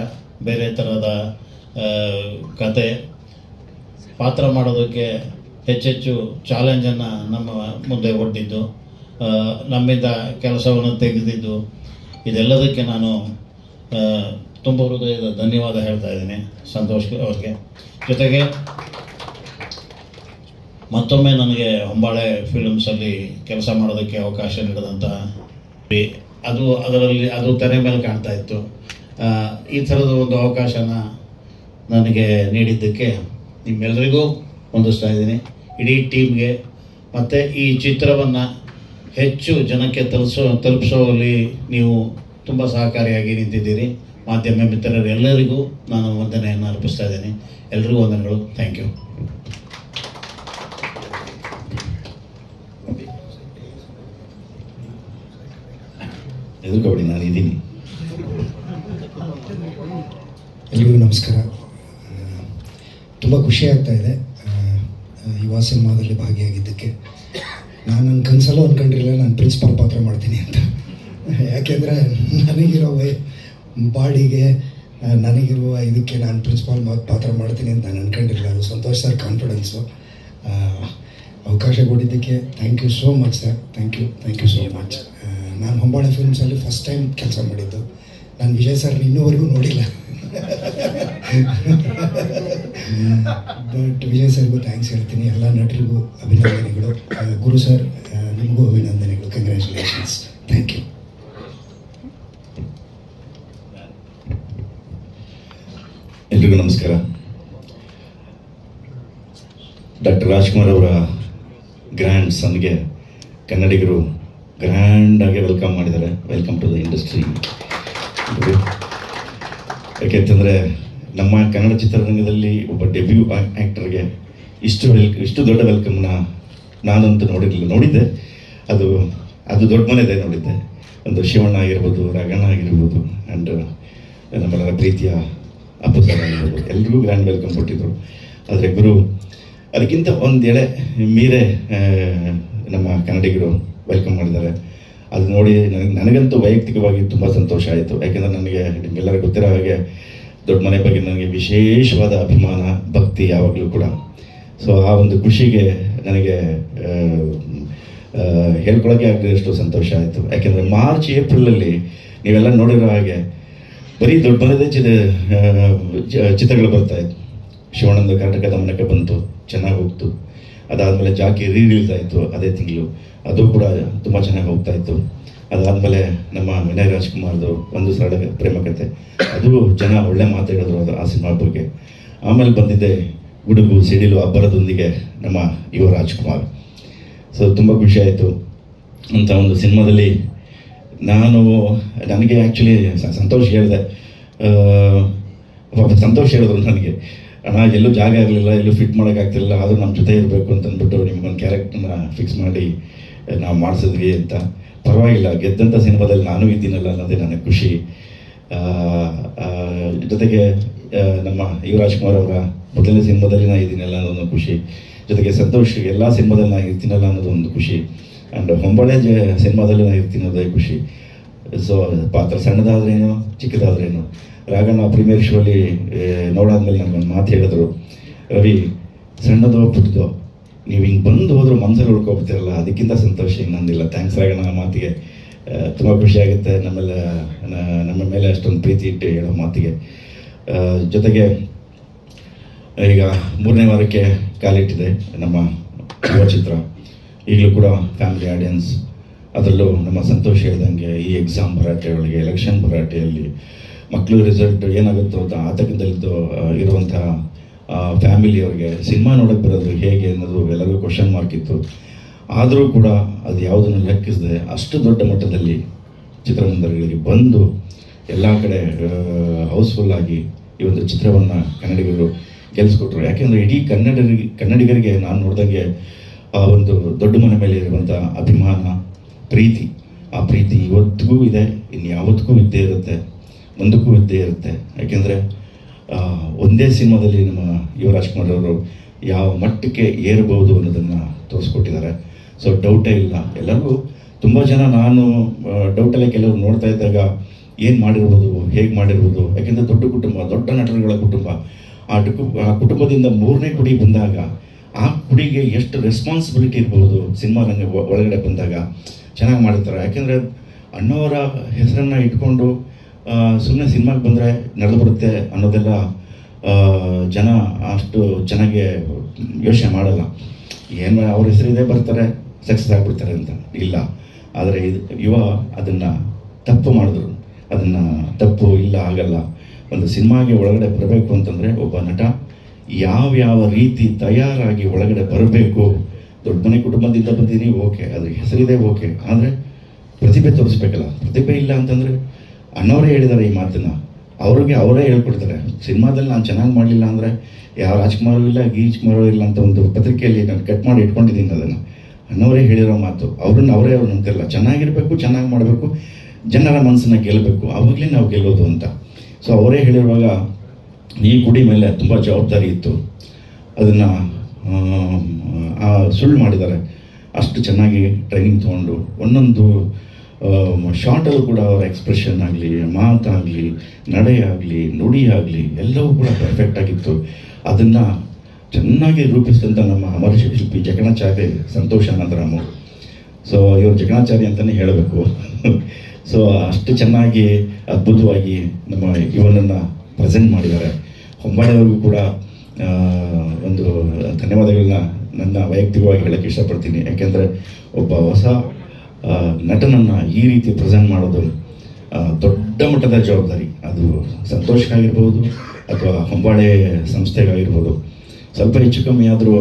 Speaker 7: ಬೇರೆ ಥರದ ಕತೆ, ಪಾತ್ರ ಮಾಡೋದಕ್ಕೆ ಹೆಚ್ಚೆಚ್ಚು ಚಾಲೆಂಜನ್ನು ನಮ್ಮ ಮುಂದೆ ಒಡ್ಡಿದ್ದು, ನಮ್ಮಿಂದ ಕೆಲಸವನ್ನು ತೆಗೆದಿದ್ದು, ಇದೆಲ್ಲದಕ್ಕೆ ನಾನು ತುಂಬ ಹೃದಯದ ಧನ್ಯವಾದ ಹೇಳ್ತಾ ಇದ್ದೀನಿ ಸಂತೋಷ್ ಅವ್ರಿಗೆ. ಜೊತೆಗೆ ಮತ್ತೊಮ್ಮೆ ನನಗೆ ಹೊಂಬಾಳೆ ಫಿಲ್ಮ್ಸಲ್ಲಿ ಕೆಲಸ ಮಾಡೋದಕ್ಕೆ ಅವಕಾಶ ನೀಡಿದಂಥ ಅದು ತೆರೆ ಮೇಲೆ ಕಾಣ್ತಾ ಇತ್ತು. ಈ ಥರದ ಒಂದು ಅವಕಾಶನ ನನಗೆ ನೀಡಿದ್ದಕ್ಕೆ ನಿಮ್ಮೆಲ್ಲರಿಗೂ ವಂದಿಸ್ತಾ ಇದ್ದೀನಿ. ಇಡೀ ಟೀಮ್ಗೆ ಮತ್ತು ಈ ಚಿತ್ರವನ್ನು ಹೆಚ್ಚು ಜನಕ್ಕೆ ತಲುಪಿಸುವಲ್ಲಿ ನೀವು ತುಂಬ ಸಹಕಾರಿಯಾಗಿ ನಿಂತಿದ್ದೀರಿ. ಮಾಧ್ಯಮ ಮಿತ್ರರೆಲ್ಲರಿಗೂ ನಾನು ವಂದನೆಯನ್ನು ಅರ್ಪಿಸ್ತಾ ಇದ್ದೀನಿ. ಎಲ್ರಿಗೂ ವಂದನೆಗಳು. Thank you.
Speaker 13: ಎದುರುಗಬಡಿ, ನಾನು ಇದ್ದೀನಿ.
Speaker 14: ಎಲ್ರಿಗೂ ನಮಸ್ಕಾರ. ತುಂಬ ಖುಷಿ ಆಗ್ತಾ ಇದೆ ಯುವ ಸಿನಿಮಾದಲ್ಲಿ ಭಾಗಿಯಾಗಿದ್ದಕ್ಕೆ. ನಾನು ನನ್ನ ಕನಸಲ್ಲೂ ಅಂದ್ಕೊಂಡಿರಲಿಲ್ಲ ನಾನು ಪ್ರಿನ್ಸಿಪಾಲ್ ಪಾತ್ರ ಮಾಡ್ತೀನಿ ಅಂತ. ಯಾಕೆಂದರೆ ನನಗಿರೋ ಬಾಡಿಗೆ, ನನಗಿರುವ ಇದಕ್ಕೆ ನಾನು ಪ್ರಿನ್ಸಿಪಾಲ್ ಪಾತ್ರ ಮಾಡ್ತೀನಿ ಅಂತ ನಾನು ಅಂದ್ಕೊಂಡಿರಲಿಲ್ಲ. ಅದು ಸಂತೋಷ್ ಸರ್ ಕಾನ್ಫಿಡೆನ್ಸು. ಅವಕಾಶ ಕೊಟ್ಟಿದ್ದಕ್ಕೆ thank you so much sir. Thank you so much. ನಾನು ಹೊಂಬಾಳೆ ಫಿಲ್ಮ್ಸಲ್ಲಿ ಫಸ್ಟ್ ಟೈಮ್ ಕೆಲಸ ಮಾಡಿದ್ದು. ನಾನು ವಿಜಯ್ ಸರ್ ಇನ್ನೂವರೆಗೂ ನೋಡಿಲ್ಲ. ಬಟ್ ವಿಜಯ್ ಸರ್ಗೂ ಥ್ಯಾಂಕ್ಸ್ ಹೇಳ್ತೀನಿ. ಎಲ್ಲ ನಟರಿಗೂ ಅಭಿನಂದನೆಗಳು. ಗುರು ಸರ್ ನಿಮಗೂ ಅಭಿನಂದನೆಗಳು. ಕಂಗ್ರ್ಯಾಚುಲೇಷನ್ಸ್. Thank you.
Speaker 13: ಎಲ್ರಿಗೂ ನಮಸ್ಕಾರ. ಡಾಕ್ಟರ್ ರಾಜ್ಕುಮಾರ್ ಅವರ ಗ್ರ್ಯಾಂಡ್ ಸನ್ಗೆ ಕನ್ನಡಿಗರು ಗ್ರ್ಯಾಂಡಾಗಿ ವೆಲ್ಕಮ್ ಮಾಡಿದ್ದಾರೆ. Welcome to the industry. ಯಾಕೆಂತಂದರೆ ನಮ್ಮ ಕನ್ನಡ ಚಿತ್ರರಂಗದಲ್ಲಿ ಒಬ್ಬ ಡೆಬ್ಯೂ ಆ್ಯಕ್ಟರ್ಗೆ ಇಷ್ಟು ದೊಡ್ಡ ವೆಲ್ಕಮ್ನ ನಾನಂತೂ ನೋಡಿದ್ದೆ. ಅದು ದೊಡ್ಡ ಮನೆದೇ ನೋಡಿದ್ದೆ. ಒಂದು ಶಿವಣ್ಣ ಆಗಿರ್ಬೋದು, ರಾಘಣ್ಣ ಆಗಿರ್ಬೋದು, ಆ್ಯಂಡ್ ನಮ್ಮೆಲ್ಲರ ಪ್ರೀತಿಯ ಅಪ್ಪು ಸರ್ ಆಗಿರ್ಬೋದು, ಎಲ್ರಿಗೂ ಗ್ರ್ಯಾಂಡ್ ವೆಲ್ಕಮ್ ಕೊಟ್ಟಿದ್ದರು. ಆದರೆ ಗುರು ಅದಕ್ಕಿಂತ ಒಂದು ಎಳೆ ಮೀರೆ ನಮ್ಮ ಕನ್ನಡಿಗರು ವೆಲ್ಕಮ್ ಮಾಡಿದ್ದಾರೆ. ಅದು ನೋಡಿ ನನಗಂತೂ ವೈಯಕ್ತಿಕವಾಗಿ ತುಂಬ ಸಂತೋಷ ಆಯಿತು. ಯಾಕೆಂದರೆ ನನಗೆ ನಿಮಗೆಲ್ಲರಿಗೂ ಗೊತ್ತಿರೋ ಹಾಗೆ ದೊಡ್ಡ ಮನೆ ಬಗ್ಗೆ ನನಗೆ ವಿಶೇಷವಾದ ಅಭಿಮಾನ, ಭಕ್ತಿ ಯಾವಾಗಲೂ ಕೂಡ. ಸೊ ಆ ಒಂದು ಖುಷಿಗೆ ನನಗೆ ಹೇಳ್ಕೊಳಕ್ಕೆ ಆಗದಷ್ಟು ಸಂತೋಷ ಆಯಿತು. ಯಾಕೆಂದರೆ ಮಾರ್ಚ್ ಏಪ್ರಿಲಲ್ಲಿ ನೀವೆಲ್ಲ ನೋಡಿರೋ ಹಾಗೆ ಬರೀ ದೊಡ್ಡ ಮನೆದೇ ಚಿತ್ರಗಳು ಬರ್ತಾಯಿತ್ತು. ಶಿವಣ್ಣಂದು ಕರ್ನಾಟಕ ದಮನಕ್ಕೆ ಬಂತು, ಚೆನ್ನಾಗಿ ಹೋಗ್ತು. ಅದಾದಮೇಲೆ ಜಾಕಿ ರಿಲೀಸ್ ಆಯಿತು ಅದೇ ತಿಂಗಳು, ಅದು ಕೂಡ ತುಂಬ ಚೆನ್ನಾಗಿ ಹೋಗ್ತಾ ಇತ್ತು. ಅದಾದಮೇಲೆ ನಮ್ಮ ವಿನಯ್ ರಾಜ್ಕುಮಾರ್ದು ಒಂದು ಸರಳ ಪ್ರೇಮ ಕಥೆ, ಅದು ಜನ ಒಳ್ಳೆ ಮಾತಾಡಿದ್ರು ಅದು ಆ ಸಿನಿಮಾ ಬಗ್ಗೆ. ಆಮೇಲೆ ಬಂದಿದ್ದೆ ಗುಡುಗು ಸಿಡಿಲು ಅಬ್ಬರದೊಂದಿಗೆ ನಮ್ಮ ಯುವ ರಾಜ್ಕುಮಾರ್. ಸೊ ತುಂಬ ಖುಷಿ ಆಯಿತು. ಅಂಥ ಒಂದು ಸಿನಿಮಾದಲ್ಲಿ ನನಗೆ ಆ್ಯಕ್ಚುಲಿ ಸಂತೋಷ್ ಹೇಳಿದೆ, ಸಂತೋಷ್ ಹೇಳಿದ್ರು ನನಗೆ, ಅಣ್ಣ ಎಲ್ಲೂ ಜಾಗ ಇರಲಿಲ್ಲ, ಎಲ್ಲೂ ಫಿಟ್ ಮಾಡೋಕ್ಕಾಗ್ತಿಲ್ಲ, ಆದರೂ ನಮ್ಮ ಜೊತೆ ಇರಬೇಕು ಅಂತಂದ್ಬಿಟ್ಟು ನಿಮ್ಗೊಂದು ಕ್ಯಾರೆಕ್ಟರ್ನ ಫಿಕ್ಸ್ ಮಾಡಿ ನಾವು ಮಾಡಿಸಿದ್ವಿ ಅಂತ. ಪರವಾಗಿಲ್ಲ, ಗೆದ್ದಂಥ ಸಿನಿಮಾದಲ್ಲಿ ನಾನು ಇದ್ದೀನಲ್ಲ ಅನ್ನೋದೇ ನನಗೆ ಖುಷಿ. ಜೊತೆಗೆ ನಮ್ಮ ಯುವರಾಜ್ ಕುಮಾರ್ ಅವರ ಮೊದಲನೇ ಸಿನಿಮಾದಲ್ಲಿ ನಾನು ಇದ್ದೀನಲ್ಲ ಅನ್ನೋದೊಂದು ಖುಷಿ. ಜೊತೆಗೆ ಸಂತೋಷ್ ಎಲ್ಲ ಸಿನಿಮಾದಲ್ಲಿ ನಾನು ಇರ್ತೀನಲ್ಲ ಅನ್ನೋದೊಂದು ಖುಷಿ. ಆ್ಯಂಡ್ ಹೊಂಬಾಳೆ ಸಿನಿಮಾದಲ್ಲಿ ನಾನು ಇರ್ತೀನಿ ಅನ್ನೋದೇ ಖುಷಿ. ಸೊ ಪಾತ್ರ ಸಣ್ಣದಾದ್ರೇನು ಚಿಕ್ಕದಾದ್ರೇನು. ರಾಘಣ್ಣ ಪ್ರೀಮಿಯರ್ ಶೋಲಿ ನೋಡಾದ್ಮೇಲೆ ನನಗೊಂದು ಮಾತು ಹೇಳಿದ್ರು, ರವಿ ಸಣ್ಣದೋ ಪುಟ್ಟದೋ ನೀವು ಹಿಂಗೆ ಬಂದು ಹೋದ್ರೂ ಮನಸ್ಸಲ್ಲಿ ಉಳ್ಕೊಬಿಡ್ತೀರಲ್ಲ, ಅದಕ್ಕಿಂತ ಸಂತೋಷ ಇನ್ನೊಂದಿಲ್ಲ. ಥ್ಯಾಂಕ್ಸ್ ರಾಘಣ್ಣ ಮಾತಿಗೆ. ತುಂಬ ಖುಷಿಯಾಗುತ್ತೆ ನಮ್ಮ ಮೇಲೆ ಅಷ್ಟೊಂದು ಪ್ರೀತಿ ಇಟ್ಟು ಹೇಳೋ ಮಾತಿಗೆ. ಜೊತೆಗೆ ಈಗ 3ನೇ ವಾರಕ್ಕೆ ಕಾಲಿಟ್ಟಿದೆ ನಮ್ಮ ಯುವ ಚಿತ್ರ. ಈಗಲೂ ಕೂಡ ಫ್ಯಾಮಿಲಿ ಆಡಿಯನ್ಸ್, ಅದರಲ್ಲೂ ನಮ್ಮ ಸಂತೋಷ ಹೇಳ್ದಂಗೆ ಈ ಎಕ್ಸಾಮ್ ಭರಾಟೆ ಒಳಗೆ, ಎಲೆಕ್ಷನ್ ಭರಾಟೆಯಲ್ಲಿ ಮಕ್ಕಳು ರಿಸಲ್ಟ್ ಏನಾಗುತ್ತೋ ಅಂತ ಆತಂಕದಲ್ಲಿದ್ದು ಇರುವಂಥ ಫ್ಯಾಮಿಲಿಯವ್ರಿಗೆ ಸಿನಿಮಾ ನೋಡೋಕ್ಕೆ ಬರೋದು ಹೇಗೆ ಅನ್ನೋದು ಎಲ್ಲರಿಗೂ ಕ್ವಶನ್ ಮಾರ್ಕ್ ಇತ್ತು. ಆದರೂ ಕೂಡ ಅದು ಯಾವುದನ್ನು ಲೆಕ್ಕಿಸದೆ ಅಷ್ಟು ದೊಡ್ಡ ಮಟ್ಟದಲ್ಲಿ ಚಿತ್ರಮಂದಿರಗಳಿಗೆ ಬಂದು ಎಲ್ಲ ಕಡೆ ಹೌಸ್ಫುಲ್ಲಾಗಿ ಈ ಒಂದು ಚಿತ್ರವನ್ನು ಕನ್ನಡಿಗರು ಗೆಲ್ಲಿಸ್ಕೊಟ್ರು. ಯಾಕೆಂದರೆ ಇಡೀ ಕನ್ನಡಿಗರಿಗೆ ನಾನು ನೋಡಿದಂಗೆ ಆ ಒಂದು ದೊಡ್ಡ ಮನೆ ಮೇಲೆ ಇರುವಂಥ ಅಭಿಮಾನ, ಪ್ರೀತಿ, ಆ ಪ್ರೀತಿ ಇವತ್ತಿಗೂ ಇದೆ, ಇನ್ನು ಯಾವತ್ತಿಗೂ ಇದ್ದೇ ಇರುತ್ತೆ, ಮುಂದಕ್ಕೂ ಇದ್ದೇ ಇರುತ್ತೆ. ಯಾಕೆಂದರೆ ಒಂದೇ ಸಿನಿಮಾದಲ್ಲಿ ನಮ್ಮ ಯುವರಾಜ್ ಕುಮಾರ್ ಅವರು ಯಾವ ಮಟ್ಟಕ್ಕೆ ಏರಬಹುದು ಅನ್ನೋದನ್ನು ತೋರಿಸ್ಕೊಟ್ಟಿದ್ದಾರೆ. ಸೊ ಡೌಟೇ ಇಲ್ಲ. ಎಲ್ಲರಿಗೂ ತುಂಬ ಜನ ನಾನು ಡೌಟಲ್ಲೇ ಕೆಲವರು ನೋಡ್ತಾ ಇದ್ದಾಗ ಏನು ಮಾಡಿರ್ಬೋದು, ಹೇಗೆ ಮಾಡಿರ್ಬೋದು, ಯಾಕೆಂದರೆ ದೊಡ್ಡ ಕುಟುಂಬ, ದೊಡ್ಡ ನಟರುಗಳ ಕುಟುಂಬ, ಆ ಕುಟುಂಬದಿಂದ 3ನೇ ಕುಡಿ ಬಂದಾಗ ಆ ಕುಡಿಗೆ ಎಷ್ಟು ರೆಸ್ಪಾನ್ಸಿಬಿಲಿಟಿ ಇರ್ಬೋದು ಸಿನಿಮಾ ರಂಗ ಒಳಗಡೆ ಬಂದಾಗ ಚೆನ್ನಾಗಿ ಮಾಡಿರ್ತಾರೆ. ಯಾಕೆಂದರೆ ಅಣ್ಣವರ ಹೆಸರನ್ನು ಇಟ್ಕೊಂಡು ಸುಮ್ಮನೆ ಸಿನಿಮಾಗೆ ಬಂದರೆ ನಡೆದು ಬರುತ್ತೆ ಅನ್ನೋದೆಲ್ಲ ಜನ ಅಷ್ಟು ಚೆನ್ನಾಗಿ ಯೋಚನೆ ಮಾಡಲ್ಲ. ಏನು ಅವ್ರ ಹೆಸರಿದೆ ಬರ್ತಾರೆ, ಸಕ್ಸಸ್ ಆಗಿಬಿಡ್ತಾರೆ ಅಂತ ಇಲ್ಲ. ಆದರೆ ಯುವ ಅದನ್ನು ತಪ್ಪು ಮಾಡಿದ್ರು. ಅದನ್ನು ತಪ್ಪು ಇಲ್ಲ, ಆಗಲ್ಲ. ಒಂದು ಸಿನಿಮಾಗೆ ಒಳಗಡೆ ಬರಬೇಕು ಅಂತಂದರೆ ಒಬ್ಬ ನಟ ಯಾವ ರೀತಿ ತಯಾರಾಗಿ ಒಳಗಡೆ ಬರಬೇಕು. ದೊಡ್ಡ ಮನೆ ಕುಟುಂಬದಿಂದ ಬಂದೀನಿ, ಓಕೆ, ಅದ್ರ ಹೆಸರಿದೆ, ಓಕೆ, ಆದರೆ ಪ್ರತಿಭೆ ತೋರಿಸ್ಬೇಕಲ್ಲ. ಪ್ರತಿಭೆ ಇಲ್ಲ ಅಂತಂದರೆ ಅಣ್ಣವರೇ ಹೇಳಿದ್ದಾರೆ ಈ ಮಾತನ್ನು, ಅವರೇ ಹೇಳ್ಕೊಡ್ತಾರೆ. ಸಿನಿಮಾದಲ್ಲಿ ನಾನು ಚೆನ್ನಾಗಿ ಮಾಡಲಿಲ್ಲ ಅಂದರೆ ಯಾವ ರಾಜ್ಕುಮಾರು ಇಲ್ಲ, ಗೀಜ್ ಕುಮಾರು ಇಲ್ಲ ಅಂತ ಒಂದು ಪತ್ರಿಕೆಯಲ್ಲಿ ನಾನು ಕಟ್ ಮಾಡಿ ಇಟ್ಕೊಂಡಿದ್ದೀನಿ. ಅದನ್ನು ಅಣ್ಣವರೇ ಹೇಳಿರೋ ಮಾತು. ಅವ್ರು ನಂತಿರಲ್ಲ. ಚೆನ್ನಾಗಿರಬೇಕು, ಚೆನ್ನಾಗಿ ಮಾಡಬೇಕು, ಜನರ ಮನಸ್ಸನ್ನು ಗೆಲ್ಲಬೇಕು, ಆವಾಗಲೇ ನಾವು ಗೆಲ್ಲೋದು ಅಂತ. ಸೊ ಅವರೇ ಹೇಳಿರುವಾಗ ಈ ಗುಡಿ ಮೇಲೆ ತುಂಬ ಜವಾಬ್ದಾರಿ ಇತ್ತು. ಅದನ್ನು ಸುಳ್ಳು ಮಾಡಿದ್ದಾರೆ. ಅಷ್ಟು ಚೆನ್ನಾಗಿ ಟ್ರೈನಿಂಗ್ ತೊಗೊಂಡು ಒಂದೊಂದು ಶಾರ್ಟಲ್ಲೂ ಕೂಡ ಅವರ ಎಕ್ಸ್ಪ್ರೆಷನ್ ಆಗಲಿ, ಮಾತಾಗಲಿ, ನಡೆಯಾಗಲಿ, ನುಡಿ ಆಗಲಿ ಎಲ್ಲವೂ ಕೂಡ ಪರ್ಫೆಕ್ಟ್ ಆಗಿತ್ತು. ಅದನ್ನು ಚೆನ್ನಾಗಿ ರೂಪಿಸಿದಂಥ ನಮ್ಮ ಅಮರ ಶಿಲ್ಪಿ ಜಕಣಾಚಾರ್ಯ ಸಂತೋಷ್ ಅನಂತರಾಮು. ಸೊ ಇವರು ಜಕಣಾಚಾರ್ಯ ಅಂತಲೇ ಹೇಳಬೇಕು. ಸೊ ಅಷ್ಟು ಚೆನ್ನಾಗಿ ಅದ್ಭುತವಾಗಿ ನಮ್ಮ ಇವನನ್ನು ಪ್ರೆಸೆಂಟ್ ಮಾಡಿದ್ದಾರೆ. ಹೊಂಬಾಳೆಯವ್ರಿಗೂ ಕೂಡ ಒಂದು ಧನ್ಯವಾದಗಳನ್ನ ನನ್ನ ವೈಯಕ್ತಿಕವಾಗಿ ಹೇಳೋಕ್ಕೆ ಇಷ್ಟಪಡ್ತೀನಿ. ಯಾಕೆಂದರೆ ಒಬ್ಬ ಹೊಸ ನಟನನ್ನು ಈ ರೀತಿ ಪ್ರೆಸೆಂಟ್ ಮಾಡೋದು ದೊಡ್ಡ ಮಟ್ಟದ ಜವಾಬ್ದಾರಿ. ಅದು ಸಂತೋಷಕ್ಕಾಗಿರ್ಬೋದು ಅಥವಾ ಹೊಂಬಾಳೆ ಸಂಸ್ಥೆಗಾಗಿರ್ಬೋದು. ಸ್ವಲ್ಪ ಹೆಚ್ಚು ಕಮ್ಮಿ ಆದರೂ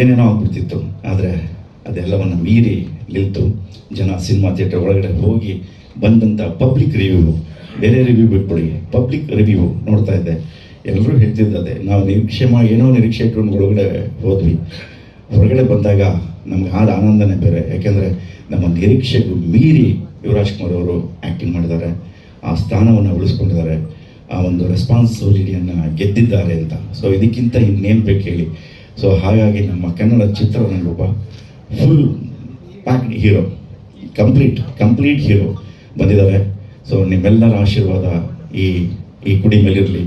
Speaker 13: ಏನೇನೋ ಆಗ್ಬಿಡ್ತಿತ್ತು. ಆದರೆ ಅದೆಲ್ಲವನ್ನು ಮೀರಿ ನಿಲ್ತು ಜನ ಸಿನಿಮಾ ಥಿಯೇಟರ್ ಒಳಗಡೆ ಹೋಗಿ ಬಂದಂಥ ಪಬ್ಲಿಕ್ ರಿವ್ಯೂ, ಬೇರೆ ರಿವ್ಯೂ ಬಿಟ್ಬಿಡಿ, ಪಬ್ಲಿಕ್ ರಿವ್ಯೂ ನೋಡ್ತಾ ಇದ್ದೆ. ಎಲ್ಲರೂ ಹೇಳ್ತಿದ್ದದೆ, ನಾವು ಏನೋ ನಿರೀಕ್ಷೆ ಇಟ್ಕೊಂಡು ಒಳಗಡೆ ಹೋದ್ವಿ. ಹೊರಗಡೆ ಬಂದಾಗ ನಮ್ಗೆ ಆದ ಆನಂದನೇ ಬೇರೆ. ಯಾಕೆಂದರೆ ನಮ್ಮ ನಿರೀಕ್ಷೆಗೂ ಮೀರಿ ಯುವರಾಜ್ ಕುಮಾರ್ ಅವರು ಆ್ಯಕ್ಟಿಂಗ್ ಮಾಡಿದ್ದಾರೆ. ಆ ಸ್ಥಾನವನ್ನು ಉಳಿಸ್ಕೊಂಡಿದ್ದಾರೆ. ಆ ಒಂದು ರೆಸ್ಪಾನ್ಸಿಬಿಲಿಟಿಯನ್ನು ಗೆದ್ದಿದ್ದಾರೆ ಅಂತ. ಸೊ ಇದಕ್ಕಿಂತ ಇನ್ನೇನು ಬೇಕು ಹೇಳಿ. ಸೊ ಹಾಗಾಗಿ ನಮ್ಮ ಕನ್ನಡ ಚಿತ್ರರಂಗೊಬ್ಬ full packed hero, complete hero ಬಂದಿದ್ದಾರೆ. ಸೊ ನಿಮ್ಮೆಲ್ಲರ ಆಶೀರ್ವಾದ ಈ ಕುಡಿ ಮೇಲಿರಲಿ.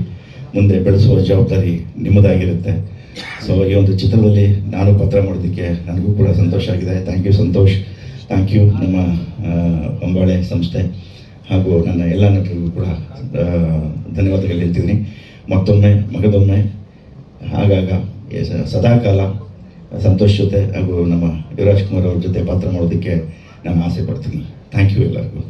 Speaker 13: ಮುಂದೆ ಬೆಳೆಸುವ ಜವಾಬ್ದಾರಿ ನಿಮ್ಮದಾಗಿರುತ್ತೆ. ಸೊ ಈ ಒಂದು ಚಿತ್ರದಲ್ಲಿ ನಾನು ಪಾತ್ರ ಮಾಡೋದಕ್ಕೆ ನನಗೂ ಕೂಡ ಸಂತೋಷ ಆಗಿದೆ. Thank you Santosh, thank you ನಮ್ಮ ಹೊಂಬಾಳೆ ಸಂಸ್ಥೆ ಹಾಗೂ ನನ್ನ ಎಲ್ಲ ನಟರಿಗೂ ಕೂಡ ಧನ್ಯವಾದಗಳು ಹೇಳ್ತೀನಿ. ಮತ್ತೊಮ್ಮೆ ಮಗದೊಮ್ಮೆ ಆಗಾಗ ಸದಾಕಾಲ ಸಂತೋಷ್ ಜೊತೆ ಹಾಗೂ ನಮ್ಮ ಯುವರಾಜ್ ಕುಮಾರ್ ಅವ್ರ ಜೊತೆ ಪಾತ್ರ ಮಾಡೋದಕ್ಕೆ ನಾನು ಆಸೆ ಪಡ್ತೀನಿ. ಥ್ಯಾಂಕ್ ಯು ಎಲ್ಲರಿಗೂ.